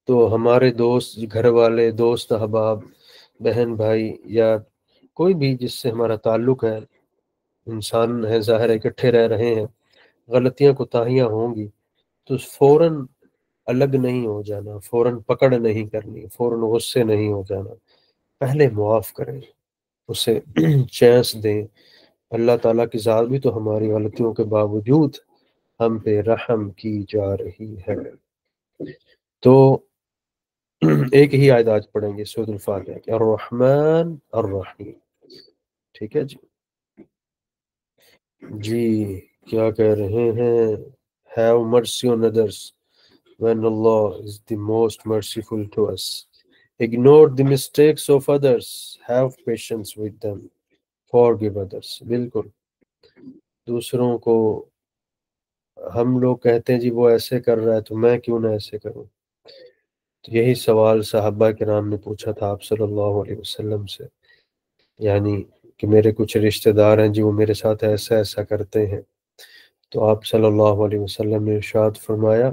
تو ہمارے دوست، گھر والے، دوست احباب، بہن بھائی، یا کوئی بھی جس سے ہمارا تعلق ہے، انسان ہے، ظاہر ہے اکٹھے رہ رہے ہیں، غلطیاں کوتاہیاں ہوں گی تو فوراً الگ نہیں ہو جانا، فوراً پکڑ نہیں کرنی، فوراً غصے نہیں ہو جانا، پہلے معاف کریں، اسے چانس دیں۔ اللہ تعالیٰ کی ذات بھی تو ہماری غلطیوں کے باوجود ہم پہ رحم کی جا رہی ہے۔ تو ایک ہی آیت آج پڑھیں گے سورۃ الفاتحہ کی، الرحمن الرحیم، ٹھیک ہے جی؟ جی کیا کہہ رہے ہیں؟ have mercy on others when Allah is the most merciful to us. Ignore the mistakes of others. Have patience with them. Forgive others. بالکل، دوسروں کو ہم لوگ کہتے ہیں جی وہ ایسے کر رہا ہے تو میں کیوں نہ ایسے کروں۔ تو یہی سوال صحابہ کرام نے پوچھا تھا آپ صلی اللہ علیہ وسلم سے، یعنی کہ میرے کچھ رشتہ دار ہیں جی وہ میرے ساتھ ایسا ایسا کرتے ہیں، تو آپ صلی اللہ علیہ وسلم نے ارشاد فرمایا،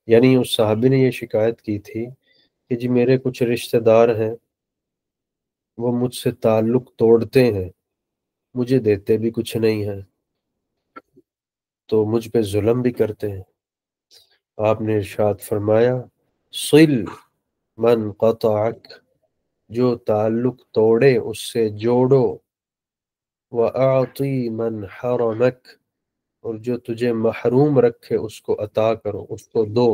یعنی اس صحابی نے یہ شکایت کی تھی کہ جی میرے کچھ رشتہ دار ہیں وہ مجھ سے تعلق توڑتے ہیں، مجھے دیتے بھی کچھ نہیں ہیں، تو مجھ پہ ظلم بھی کرتے ہیں۔ آپ نے ارشاد فرمایا، صل من قطعک، جو تعلق توڑے اس سے جوڑو، وَأَعْطِي مَنْ حَرَمَكْ، اور جو تجھے محروم رکھے اس کو عطا کرو، اس کو دو،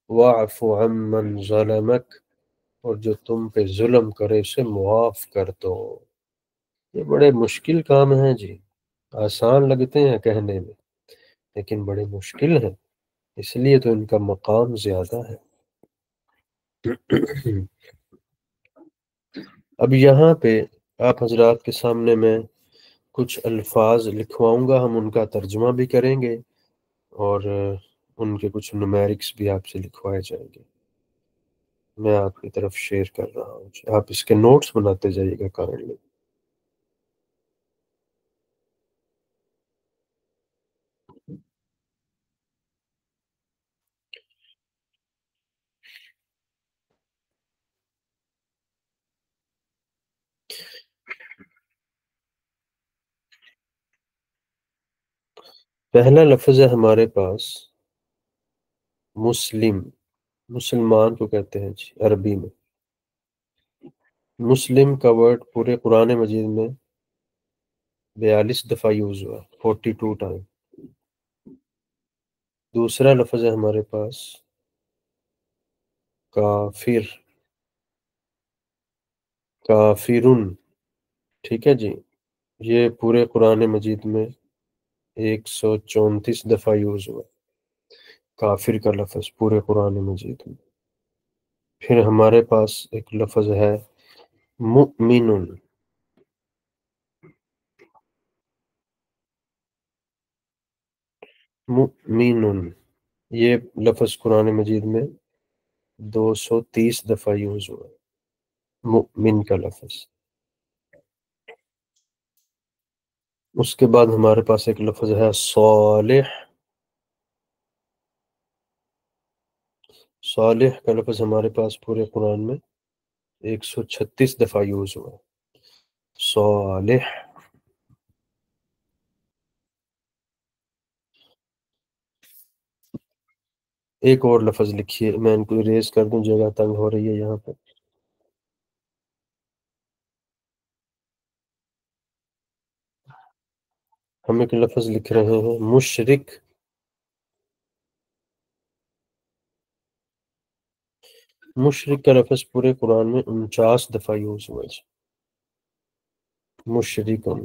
وَاعْفُ عَمَّنْ ظَلَمَكْ، اور جو تم پہ ظلم کرے اسے معاف کر دو۔ یہ بڑے مشکل کام ہیں جی، آسان لگتے ہیں کہنے میں لیکن بڑے مشکل ہیں، اس لیے تو ان کا مقام زیادہ ہے۔ اب یہاں پہ آپ حضرات کے سامنے میں کچھ الفاظ لکھواؤں گا، ہم ان کا ترجمہ بھی کریں گے اور ان کے کچھ نمیرکس بھی آپ سے لکھوائے جائیں گے۔ میں آپ کی طرف شیئر کر رہا ہوں، آپ اس کے نوٹس بناتے جائیے گا کائنڈلی۔ پہلا لفظ ہے ہمارے پاس مسلم، مسلمان کو کہتے ہیں جی عربی میں۔ مسلم کا ورڈ پورے قرآن مجید میں 42 دفعہ یوز ہوا، 42 ٹائم۔ دوسرا لفظ ہے ہمارے پاس کافر، کافرن، ٹھیک ہے جی؟ یہ پورے قرآن مجید میں 134 دفعہ یوز ہوا، کافر کا لفظ پورے قرآن مجید میں۔ پھر ہمارے پاس ایک لفظ ہے مؤمن، مؤمن، یہ لفظ قرآن مجید میں 230 دفعہ یوز ہوا، مؤمن کا لفظ۔ اس کے بعد ہمارے پاس ایک لفظ ہے صالح، صالح کا لفظ ہمارے پاس پورے قرآن میں 136 دفعہ یوز ہوا، صالح۔ ایک اور لفظ لکھیے، میں ان کو اریز کر دوں، جگہ تنگ ہو رہی ہے یہاں پہ۔ ہم ایک لفظ لکھ رہے ہیں مشرک، مشرک کا لفظ پورے قرآن میں 49 دفعہ یوز ہوا ہے۔ مشرکن،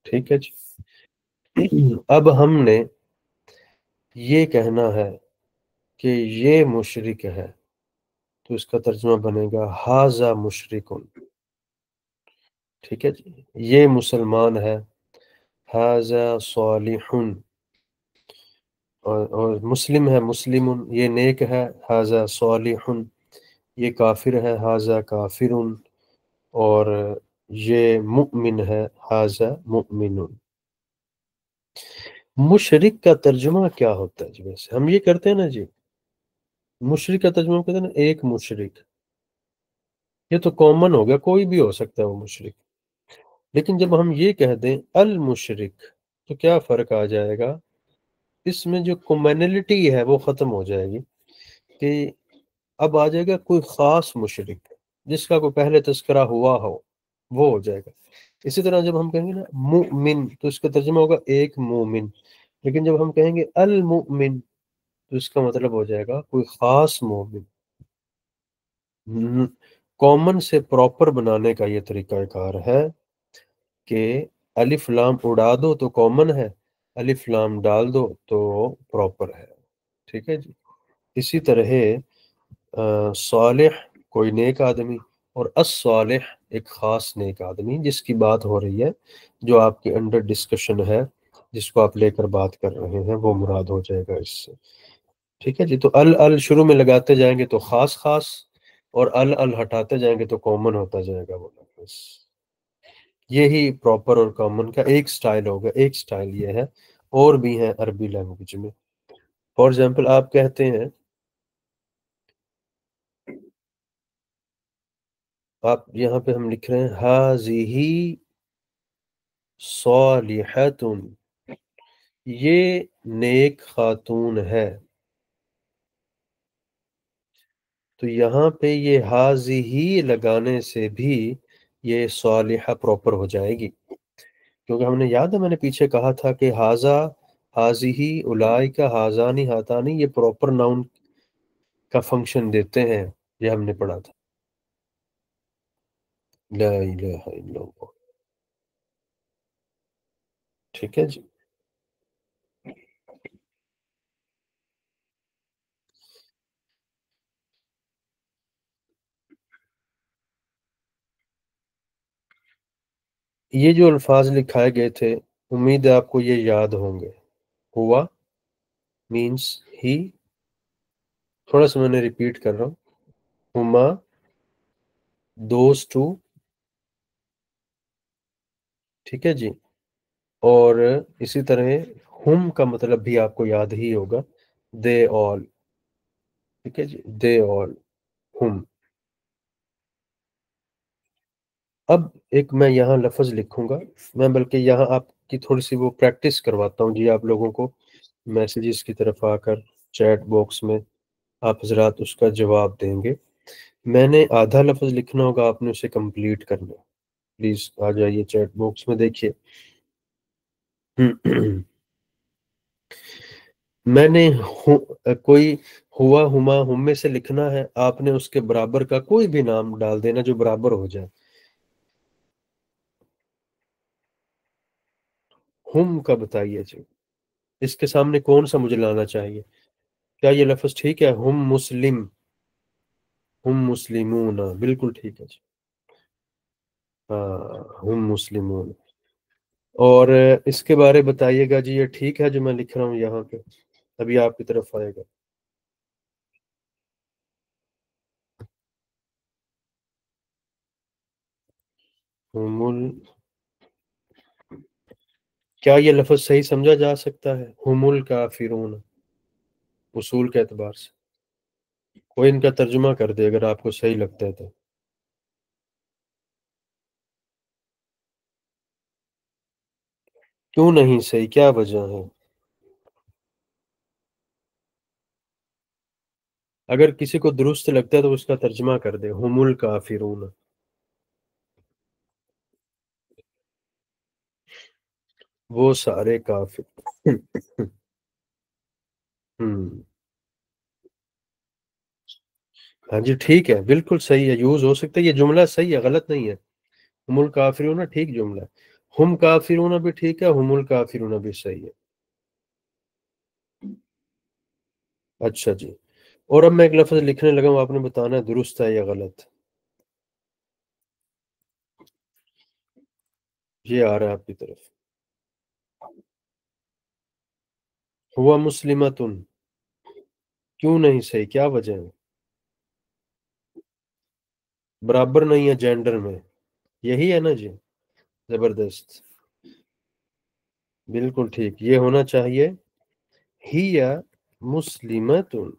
ٹھیک ہے جی۔ اب ہم نے یہ کہنا ہے کہ یہ مشرک ہے، تو اس کا ترجمہ بنے گا ھذا مشرکن، ٹھیک ہے جی۔ یہ مسلمان ہے، ھذا صالح، اور مسلم ہے، مسلم، یہ نیک ہے، ھذا صالح، یہ کافر ہے، ھذا کافر، اور یہ مؤمن ہے، ھذا مؤمن۔ مشرک کا ترجمہ کیا ہوتا ہے جی؟ ویسے ہم یہ کرتے ہیں نا جی، مشرک کا ترجمہ ہم کہتے ہیں نا ایک مشرک، یہ تو کامن ہو گیا، کوئی بھی ہو سکتا ہے وہ مشرک۔ لیکن جب ہم یہ کہہ دیں المشرک، تو کیا فرق آ جائے گا؟ اس میں جو کمینلٹی ہے وہ ختم ہو جائے گی، کہ اب آ جائے گا کوئی خاص مشرک جس کا کوئی پہلے تذکرہ ہوا ہو، وہ ہو جائے گا۔ اسی طرح جب ہم کہیں گے نا مؤمن، تو اس کا ترجمہ ہوگا ایک مومن، لیکن جب ہم کہیں گے المؤمن، تو اس کا مطلب ہو جائے گا کوئی خاص مومن۔ کامن سے پراپر بنانے کا یہ طریقہ کار ہے کہ الف لام اڑا دو تو کامن ہے، الف لام ڈال دو تو پراپر ہے، ٹھیک ہے جی۔ اسی طرح صالح کوئی نیک آدمی، اور الصالح ایک خاص نیک آدمی جس کی بات ہو رہی ہے، جو آپ کے انڈر ڈسکشن ہے، جس کو آپ لے کر بات کر رہے ہیں، وہ مراد ہو جائے گا اس سے، ٹھیک ہے جی۔ تو ال شروع میں لگاتے جائیں گے تو خاص خاص، اور ال ہٹاتے جائیں گے تو کامن ہوتا جائے گا وہ لفظ۔ یہی پراپر اور کامن کا ایک سٹائل ہوگا، ایک سٹائل یہ ہے، اور بھی ہیں عربی لینگویج میں۔ فار ایگزامپل آپ کہتے ہیں، آپ یہاں پہ ہم لکھ رہے ہیں ھذہ صالحۃ، یہ نیک خاتون ہے، تو یہاں پہ یہ ھذہ لگانے سے بھی یہ صالحہ پراپر ہو جائے گی، کیونکہ ہم نے یاد ہے میں نے پیچھے کہا تھا کہ ھذا، ھذہ، اولئک، ھذان، ھاتان، یہ پراپر ناؤن کا فنکشن دیتے ہیں، یہ ہم نے پڑھا تھا۔ لا الہ الا اللہ، ٹھیک ہے جی۔ یہ جو الفاظ لکھائے گئے تھے، امید ہے آپ کو یہ یاد ہوں گے۔ ہوا مینس ہی، تھوڑا سا میں نے ریپیٹ کر رہا ہوں، ہما دوز ٹو، ٹھیک ہے جی۔ اور اسی طرح ہم کا مطلب بھی آپ کو یاد ہی ہوگا، دے آل، ٹھیک ہے جی، دے آل، ہم۔ اب ایک میں یہاں لفظ لکھوں گا، میں بلکہ یہاں آپ کی تھوڑی سی وہ پریکٹس کرواتا ہوں جی، آپ لوگوں کو میسیجز کی طرف آ کر چیٹ باکس میں آپ حضرات اس کا جواب دیں گے۔ میں نے آدھا لفظ لکھنا ہوگا، آپ نے اسے کمپلیٹ کرنا ہے۔ پلیز آ جائیے چیٹ باکس میں، دیکھیے۔ میں نے کوئی ہوا، ہما، ہم میں سے لکھنا ہے، آپ نے اس کے برابر کا کوئی بھی نام ڈال دینا جو برابر ہو جائے۔ ہم کا بتائیے جی، اس کے سامنے کون سا مجھے لانا چاہیے؟ کیا یہ لفظ ٹھیک ہے؟ ہم مسلم، ہم مسلمون، بالکل ٹھیک ہے جی، ہاں، ہم مسلمون۔ اور اس کے بارے بتائیے گا جی، یہ ٹھیک ہے جو میں لکھ رہا ہوں یہاں پہ؟ ابھی آپ کی طرف آئے گا۔ کیا یہ لفظ صحیح سمجھا جا سکتا ہے؟ ہم الکافرون، اصول کے اعتبار سے کوئی ان کا ترجمہ کر دے اگر آپ کو صحیح لگتا ہے تو۔ کیوں نہیں صحیح؟ کیا وجہ ہے؟ اگر کسی کو درست لگتا ہے تو اس کا ترجمہ کر دے، ہم الکافرون، وہ سارے کافر۔ ہاں جی ٹھیک ہے، بالکل صحیح ہے، یوز ہو سکتا ہے، یہ جملہ صحیح ہے، غلط نہیں ہے۔ ہم الکافرون ٹھیک جملہ ہے، ہم کافرون بھی ٹھیک ہے، ہم الکافرون بھی صحیح ہے۔ اچھا جی، اور اب میں ایک لفظ لکھنے لگا ہوں، آپ نے بتانا ہے درست ہے یا غلط۔ یہ آ رہا ہے آپ کی طرف، ہوا مسلمتن، کیوں نہیں صحیح، کیا وجہ ہے؟ برابر نہیں ہے جینڈر میں، یہی ہے نا جی، زبردست، بالکل ٹھیک، یہ ہونا چاہیے ہی یا مسلمتن،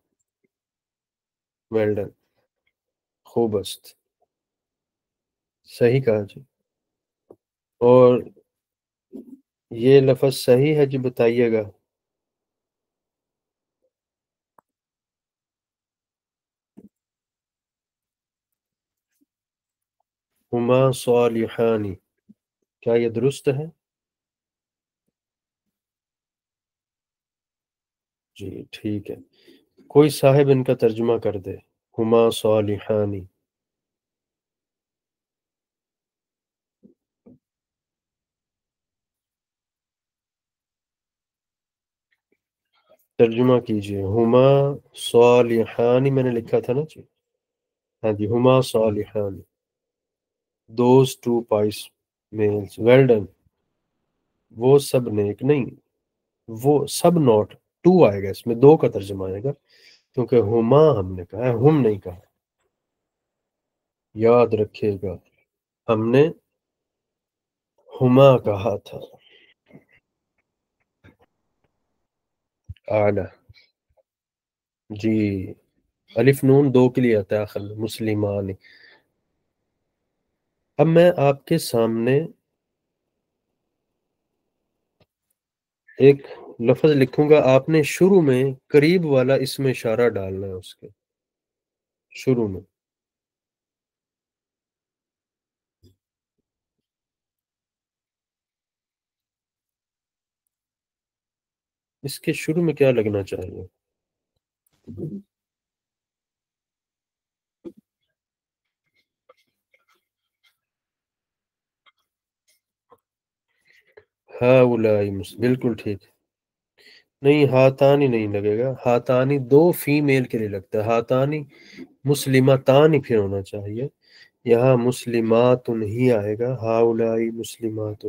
ویل ڈن، خوب است، صحیح کہا جی۔ اور یہ لفظ صحیح ہے جی، بتائیے گا۔ ہما صالحانی، کیا یہ درست ہے؟ جی ٹھیک ہے، کوئی صاحب ان کا ترجمہ کر دے، ہما صالحانی۔ ترجمہ کیجئے، ہما صالحانی میں نے لکھا تھا نا جی، ہاں جی، Huma Salehani, those two pies meals, well done, وہ سب نیک نہیں، وہ سب نوٹ، ٹو آئے گا اس میں، دو کا ترجمہ آئے گا، کیونکہ ہما ہم نے کہا ہے، ہم نہیں کہا، یاد رکھیے گا، ہم نے ہما کہا تھا۔ اعلیٰ، جی، الف نون دو کے لیے آتا ہے آخر میں، مسلمان۔ اب میں آپ کے سامنے ایک لفظ لکھوں گا، آپ نے شروع میں قریب والا اس میں اشارہ ڈالنا ہے، اس کے شروع میں، اس کے شروع میں کیا لگنا چاہیے؟ ہاؤلائی بالکل ٹھیک، نہیں ہاتانی نہیں لگے گا، ہاتانی دو فیمیل کے لیے لگتا ہے، ہاتانی مسلمتان ہی پھر ہونا چاہیے، یہاں مسلمات ہی آئے گا، ہاؤلائی مسلمات،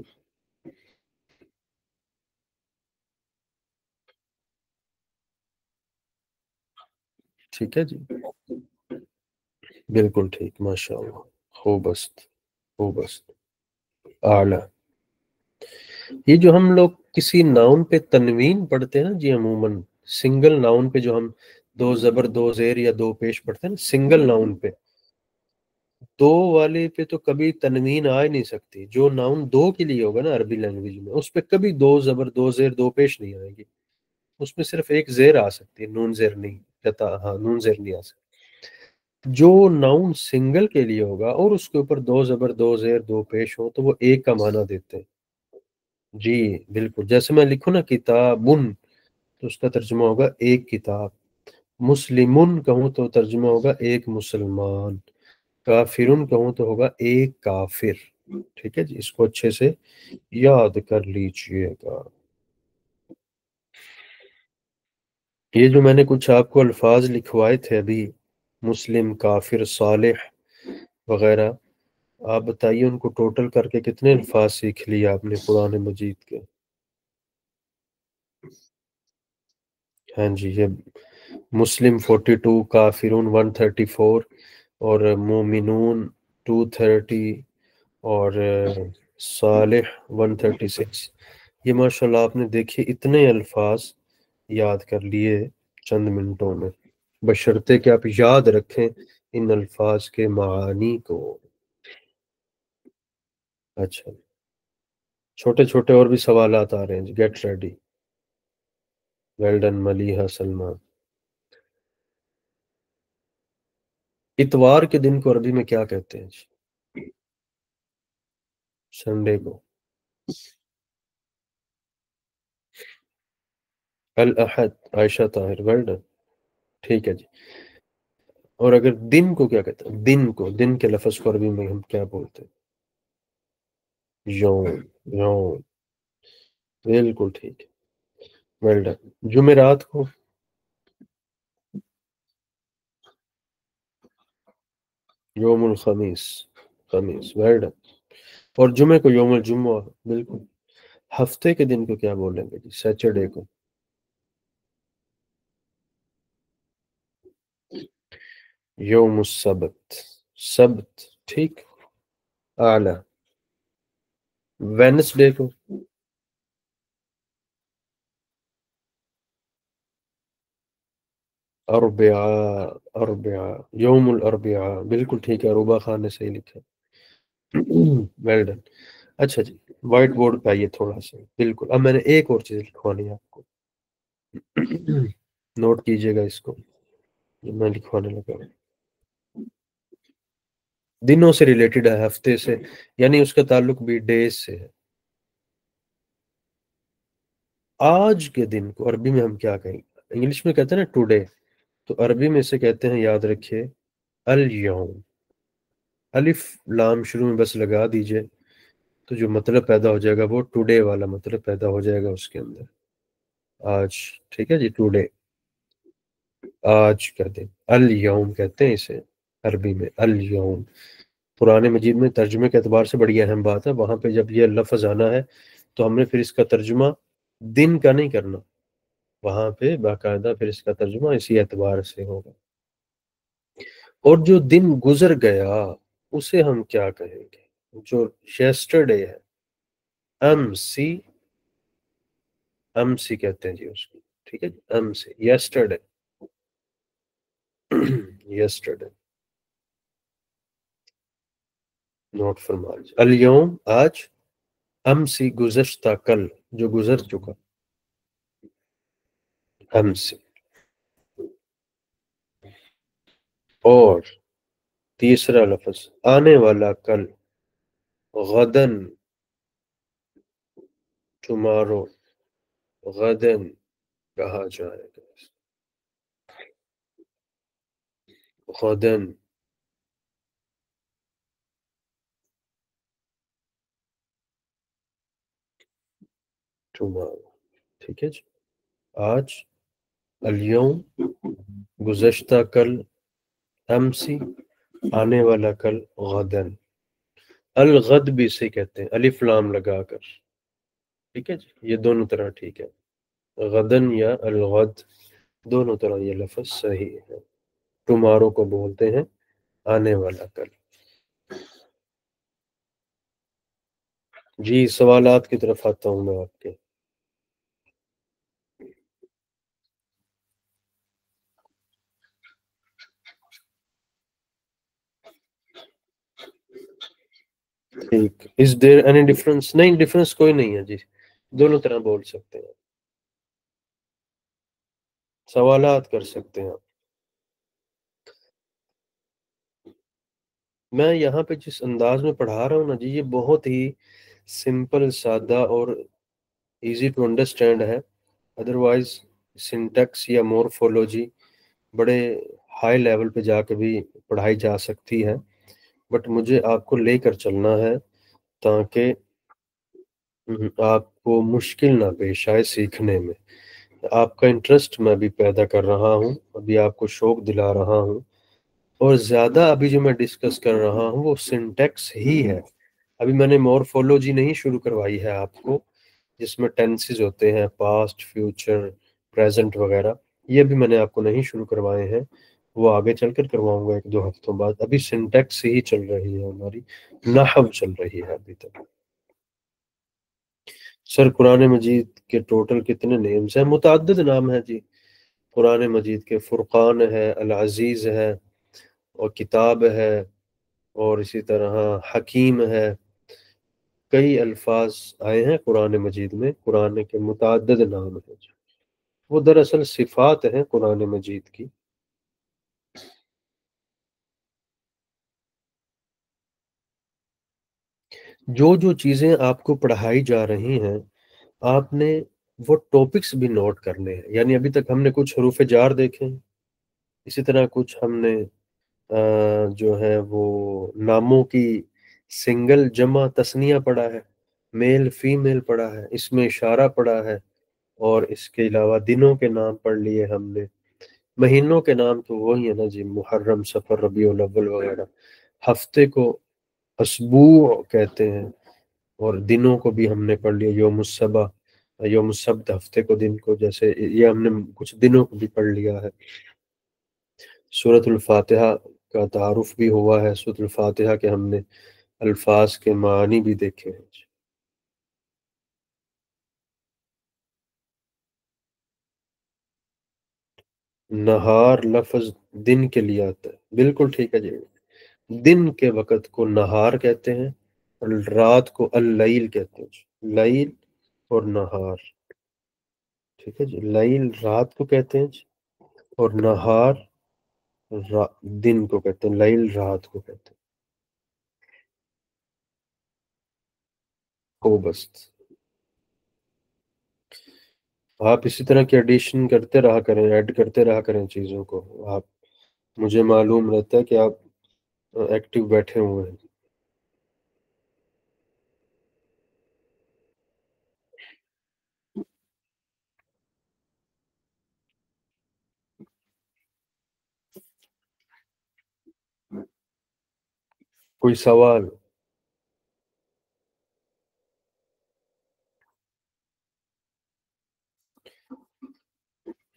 ٹھیک ہے جی، بالکل ٹھیک، ماشاء اللہ، خوب است، خوب است، اعلیٰ۔ یہ جو ہم لوگ کسی ناؤن پہ تنوین پڑھتے ہیں نا جی، عموماً سنگل ناؤن پہ جو ہم دو زبر دو زیر یا دو پیش پڑھتے ہیں نا سنگل ناؤن پہ، دو والے پہ تو کبھی تنوین آ ہی نہیں سکتی، جو ناؤن دو کے لیے ہوگا نا عربی لینگویج میں، اس پہ کبھی دو زبر دو زیر دو پیش نہیں آئے گی، اس میں صرف ایک زیر آ سکتی ہے، نون زیر نہیں کہتا، ہاں نون زیر نہیں آ سکتی۔ جو ناؤن سنگل کے لیے ہوگا اور اس کے اوپر دو زبر دو زیر دو پیش ہو تو وہ ایک کا معنی دیتے ہیں، جی بالکل، جیسے میں لکھوں نا کتابن تو اس کا ترجمہ ہوگا ایک کتاب، مسلمن کہوں تو ترجمہ ہوگا ایک مسلمان، کافرن کہوں تو ہوگا ایک کافر، ٹھیک ہے جی، اس کو اچھے سے یاد کر لیجئے گا۔ یہ جو میں نے کچھ آپ کو الفاظ لکھوائے تھے ابھی، مسلم، کافر، صالح وغیرہ، آپ بتائیے ان کو ٹوٹل کر کے کتنے الفاظ سیکھ لیے آپ نے قرآن مجید کے؟ ہاں جی، یہ مسلم 42، کافرون 134، اور مومنون 230، اور صالح 136، یہ ماشاءاللہ آپ نے دیکھیے اتنے الفاظ یاد کر لیے چند منٹوں میں، بشرطے کہ آپ یاد رکھیں ان الفاظ کے معانی کو۔ اچھا، چھوٹے چھوٹے اور بھی سوالات آ رہے ہیں جی، get ready, well done Maliha Salman. اتوار کے دن کو عربی میں کیا کہتے ہیں جی؟ سنڈے کو الاحد، عائشہ طاہر، ویل ڈن، ٹھیک ہے جی۔ اور اگر دن کو کیا کہتے ہیں؟ دن کو، دن کے لفظ کو عربی میں ہم کیا بولتے ہیں؟ یوم، یوم، بالکل ٹھیک ہے، ویل ڈن۔ جمعرات کو یوم الخمیس، خمیس، ویل ڈن۔ اور جمعے کو یوم الجمعہ، بالکل۔ ہفتے کے دن کو کیا بولیں گے جی؟ سیچرڈے کو یوم السبت، سبت، ٹھیک، اعلی۔ وینسڈے کو اربعاء، اربعاء، یوم الاربعاء، بالکل ٹھیک ہے، روبا خان نے صحیح لکھا۔ Well done. اچھا جی، وائٹ بورڈ پہ آئیے تھوڑا سا، بالکل۔ اب میں نے ایک اور چیز لکھوانی ہے آپ کو، نوٹ کیجئے گا اس کو، یہ میں لکھوانے لگا ہوں۔ دنوں سے ریلیٹڈ ہے، ہفتے سے، یعنی اس کا تعلق بھی ڈیز سے ہے۔ آج کے دن کو عربی میں ہم کیا کہیں گے؟ انگلش میں کہتے ہیں نا ٹوڈے، تو عربی میں سے کہتے ہیں، یاد رکھیے، الیوم۔ الف لام شروع میں بس لگا دیجئے تو جو مطلب پیدا ہو جائے گا وہ ٹوڈے والا مطلب پیدا ہو جائے گا اس کے اندر، آج، ٹھیک ہے جی، ٹوڈے، آج کا دن، الیوم کہتے ہیں اسے عربی میں، الیوم۔ قرآن مجید میں ترجمے کے اعتبار سے بڑی اہم بات ہے، وہاں پہ جب یہ لفظ آنا ہے تو ہم نے پھر اس کا ترجمہ دن کا نہیں کرنا، وہاں پہ باقاعدہ پھر اس کا ترجمہ اسی اعتبار سے ہوگا۔ اور جو دن گزر گیا اسے ہم کیا کہیں گے؟ جو یسٹرڈے ہے، امسی، امسی کہتے ہیں جی اس کو، ٹھیک ہے جی، امسی، یسٹرڈے، یسٹرڈے، نوٹ فرما لیجیے۔ الیوم آج، امسی گزشتہ کل، جو گزر چکا، امسی۔ اور تیسرا لفظ آنے والا کل، غدن، ٹمارو، غدن کہا جائے گا، غدن، ٹمارو، ٹھیک ہے جی۔ آج، الیوم، گزشتہ کل، امسی، آنے والا کل، غدن۔ الغد بھی اسے کہتے ہیں، الف لام لگا کر، ٹھیک ہے جی، یہ دونوں طرح ٹھیک ہے، غدن یا الغد، دونوں طرح یہ لفظ صحیح ہے۔ ٹمارو کو بولتے ہیں آنے والا کل۔ جی، سوالات کی طرف آتا ہوں میں آپ کے۔ ٹھیک، is there any difference؟ نہیں، ڈفرنس کوئی نہیں ہے جی، دونوں طرح بول سکتے ہیں، سوالات کر سکتے ہیں آپ۔ میں یہاں پہ جس انداز میں پڑھا رہا ہوں نا جی، یہ بہت ہی سمپل، سادہ اور ایزی ٹو انڈرسٹینڈ ہے، ادروائز سنٹیکس یا مورفولوجی بڑے ہائی لیول پہ جا کے بھی پڑھائی جا سکتی ہے، بٹ مجھے آپ کو لے کر چلنا ہے تاکہ آپ کو مشکل نہ پیش آئے سیکھنے میں۔ آپ کا انٹرسٹ میں بھی پیدا کر رہا ہوں، ابھی آپ کو شوق دلا رہا ہوں، اور زیادہ ابھی جو میں ڈسکس کر رہا ہوں وہ سنٹیکس ہی ہے۔ ابھی میں نے مورفولوجی نہیں شروع کروائی ہے آپ کو، جس میں ٹینسز ہوتے ہیں، پاسٹ، فیوچر، پریزنٹ وغیرہ، یہ بھی میں نے آپ کو نہیں شروع کروائے ہیں، وہ آگے چل کر کرواؤں گا 1-2 ہفتوں بعد۔ ابھی سنٹیکس ہی چل رہی ہے ہماری، نحو چل رہی ہے ابھی تک۔ سر قرآن مجید کے ٹوٹل کتنے نیمز ہیں؟ متعدد نام ہیں جی قرآن مجید کے، فرقان ہے، العزیز ہے، اور کتاب ہے، اور اسی طرح حکیم ہے، کئی الفاظ آئے ہیں قرآن مجید میں، قرآن کے متعدد نام ہیں جی، وہ دراصل صفات ہیں قرآن مجید کی۔ جو جو چیزیں آپ کو پڑھائی جا رہی ہیں آپ نے وہ ٹاپکس بھی نوٹ کرنے ہیں، یعنی ابھی تک ہم نے کچھ حروف جار دیکھے ہیں، اسی طرح کچھ ہم نے جو ہے وہ ناموں کی سنگل، جمع، تثنیہ پڑھا ہے، میل فیمیل پڑھا ہے، اس میں اشارہ پڑھا ہے، اور اس کے علاوہ دنوں کے نام پڑھ لیے ہم نے۔ مہینوں کے نام تو وہی ہے نا جی، محرم، سفر، ربیع الاول وغیرہ۔ ہفتے کو اسبوع کہتے ہیں، اور دنوں کو بھی ہم نے پڑھ لیا، یوم السبت، یوم السبت ہفتے کو، دن کو، جیسے یہ ہم نے کچھ دنوں کو بھی پڑھ لیا ہے۔ سورۃ الفاتحہ کا تعارف بھی ہوا ہے، سورۃ الفاتحہ کے ہم نے الفاظ کے معانی بھی دیکھے ہیں۔ نہار لفظ دن کے لیے آتا ہے، بالکل ٹھیک ہے جی۔ دن کے وقت کو نہار کہتے ہیں، اور رات کو اللیل کہتے ہیں جی، لیل اور نہار، ٹھیک ہے جی۔ لیل رات کو کہتے ہیں جی، اور نہار دن کو کہتے ہیں، لیل رات کو کہتے ہیں۔ کو بس آپ اسی طرح کی ایڈیشن کرتے رہا کریں، ایڈ کرتے رہا کریں چیزوں کو، آپ مجھے معلوم رہتا ہے کہ آپ ایکٹیو بیٹھے ہوئے ہیں۔ کوئی سوال؟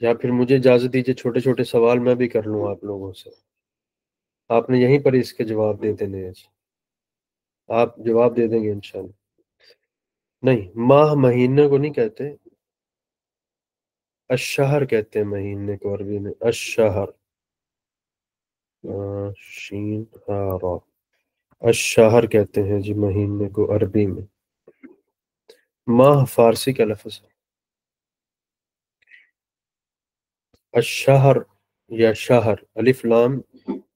یا پھر مجھے اجازت دیجیے چھوٹے چھوٹے سوال میں بھی کر لوں آپ لوگوں سے، آپ نے یہیں پر اس کے جواب دے دینے ہیں جی۔ آپ جواب دے دیں گے انشاءاللہ؟ نہیں، ماہ مہینے کو نہیں کہتے، الشہر کہتے ہیں مہینے کو عربی میں، الشہر، شین ہا را، الشہر کہتے ہیں جی مہینے کو عربی میں۔ ماہ فارسی کا لفظ ہے، الشہر یا شہر، الف لام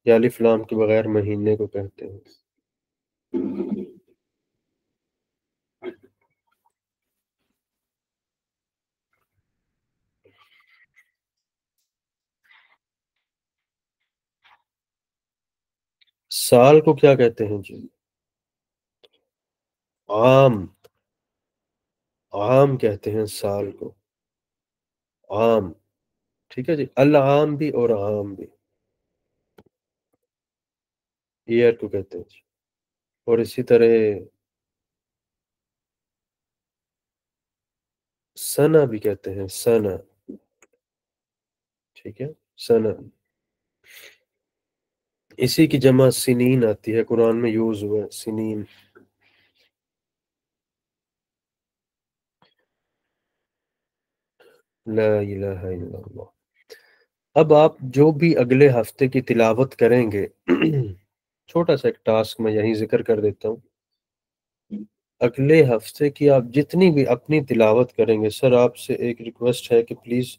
یا الف لام کے بغیر مہینے کو کہتے ہیں۔ سال کو کیا کہتے ہیں جی؟ عام، عام کہتے ہیں سال کو، عام، ٹھیک ہے جی، العام بھی اور عام بھی، ایئر کو کہتے ہیں جی۔ اور اسی طرح سنہ بھی کہتے ہیں، سنہ، ٹھیک ہے، سنہ، اسی کی جمع سنین آتی ہے، قرآن میں یوز ہوا ہے سنین۔ لا الہ الا اللہ۔ اب آپ جو بھی اگلے ہفتے کی تلاوت کریں گے، چھوٹا سا ایک ٹاسک میں یہیں ذکر کر دیتا ہوں، اگلے ہفتے کی آپ جتنی بھی اپنی تلاوت کریں گے، سر آپ سے ایک ریکویسٹ ہے کہ پلیز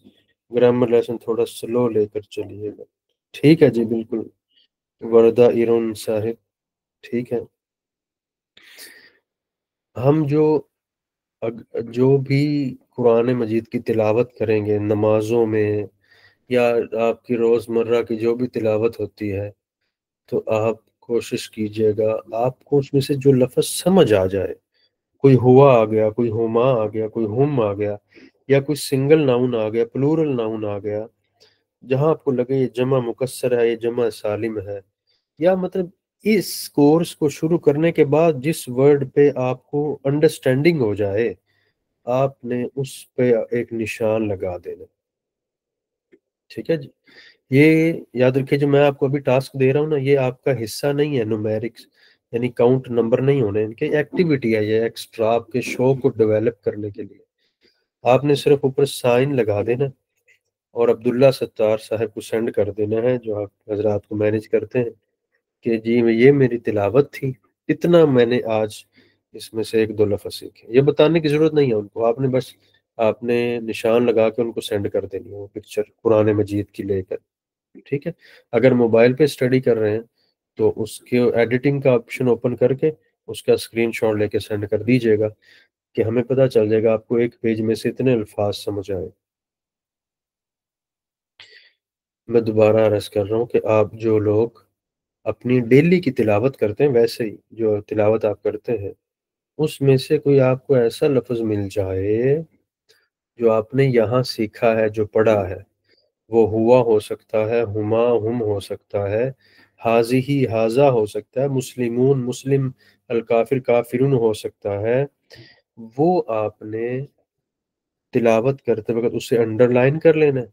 گرامر لیسن تھوڑا سلو لے کر چلیے گا، ٹھیک ہے جی؟ بالکل، وردہ ایرون صاحب، ٹھیک ہے۔ ہم جو بھی قرآن مجید کی تلاوت کریں گے نمازوں میں، یا آپ کی روزمرہ کی جو بھی تلاوت ہوتی ہے، تو آپ کوشش کیجئے گا آپ کو اس میں سے جو لفظ سمجھ آ جائے، کوئی ہوا آ گیا، کوئی ہما آ گیا، کوئی ہم آ گیا، یا کوئی سنگل ناؤن آ گیا، پلورل ناؤن آ گیا، جہاں آپ کو لگے یہ جمع مکسر ہے، یہ جمع سالم ہے، یا مطلب اس کورس کو شروع کرنے کے بعد جس ورڈ پہ آپ کو انڈرسٹینڈنگ ہو جائے، آپ نے اس پہ ایک نشان لگا دینا، ٹھیک ہے جی؟ یہ یاد رکھیے، جو میں آپ کو ابھی ٹاسک دے رہا ہوں نا، یہ آپ کا حصہ نہیں ہے نومیرکس، یعنی کاؤنٹ نمبر نہیں ہونے ان کے، ایکٹیویٹی ہے یہ ایکسٹرا آپ کے شو کو ڈیولپ کرنے کے لیے۔ آپ نے صرف اوپر سائن لگا دینا اور عبداللہ ستار صاحب کو سینڈ کر دینا ہے، جو آپ حضرات کو مینیج کرتے ہیں، کہ جی یہ میری تلاوت تھی، اتنا میں نے آج اس میں سے ایک دو لفظ سیکھے۔ یہ بتانے کی ضرورت نہیں ہے ان کو، آپ نے نشان لگا کے ان کو سینڈ کر دینی ہے وہ پکچر قرآن مجید کی لے کر، ٹھیک ہے؟ اگر موبائل پہ اسٹڈی کر رہے ہیں تو اس کے ایڈیٹنگ کا آپشن اوپن کر کے اس کا اسکرین شاٹ لے کے سینڈ کر دیجیے گا، کہ ہمیں پتہ چل جائے گا آپ کو ایک پیج میں سے اتنے الفاظ سمجھ آئے۔ میں دوبارہ عرض کر رہا ہوں کہ آپ جو لوگ اپنی ڈیلی کی تلاوت کرتے ہیں، ویسے ہی جو تلاوت آپ کرتے ہیں، اس میں سے کوئی آپ کو ایسا لفظ مل جائے جو آپ نے یہاں سیکھا ہے، جو پڑھا ہے، وہ ہوا ہو سکتا ہے، ہما ہم ہو سکتا ہے، حاضی حاضہ ہو سکتا ہے، مسلمون مسلم، الکافر کافرون ہو سکتا ہے، وہ آپ نے تلاوت کرتے وقت اسے انڈر لائن کر لینا ہے۔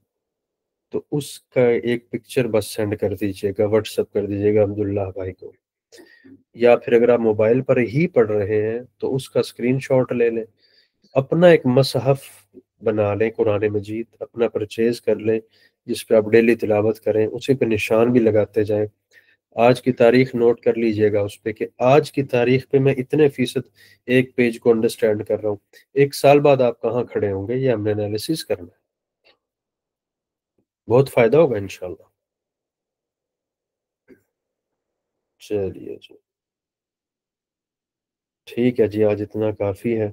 تو اس کا ایک پکچر بس سینڈ کر دیجئے گا، واٹس ایپ کر دیجئے گا عبداللہ بھائی کو، یا پھر اگر آپ موبائل پر ہی پڑھ رہے ہیں تو اس کا اسکرین شاٹ لے لیں، اپنا ایک مصحف بنا لیں، قرآن مجید اپنا پرچیز کر لیں جس پہ آپ ڈیلی تلاوت کریں، اسی پہ نشان بھی لگاتے جائیں، آج کی تاریخ نوٹ کر لیجئے گا اس پہ کہ آج کی تاریخ پہ میں اتنے فیصد ایک پیج کو انڈرسٹینڈ کر رہا ہوں، ایک سال بعد آپ کہاں کھڑے ہوں گے، یہ ہم نے انالیسس کرنا ہے، بہت فائدہ ہوگا انشاءاللہ۔ چلیے جی، ٹھیک ہے جی، آج اتنا کافی ہے۔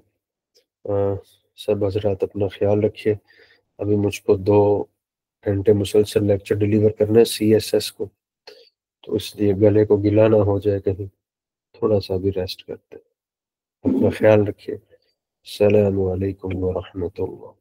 سب حضرات اپنا خیال رکھیے، ابھی مجھ کو 2 گھنٹے مسلسل لیکچر ڈیلیور کرنا ہے CSS کو، تو اس لیے گلے کو گلا نہ ہو جائے کہیں، تھوڑا سا بھی ریسٹ کرتے ہیں۔ اپنا خیال رکھیے، السلام علیکم ورحمۃ اللہ۔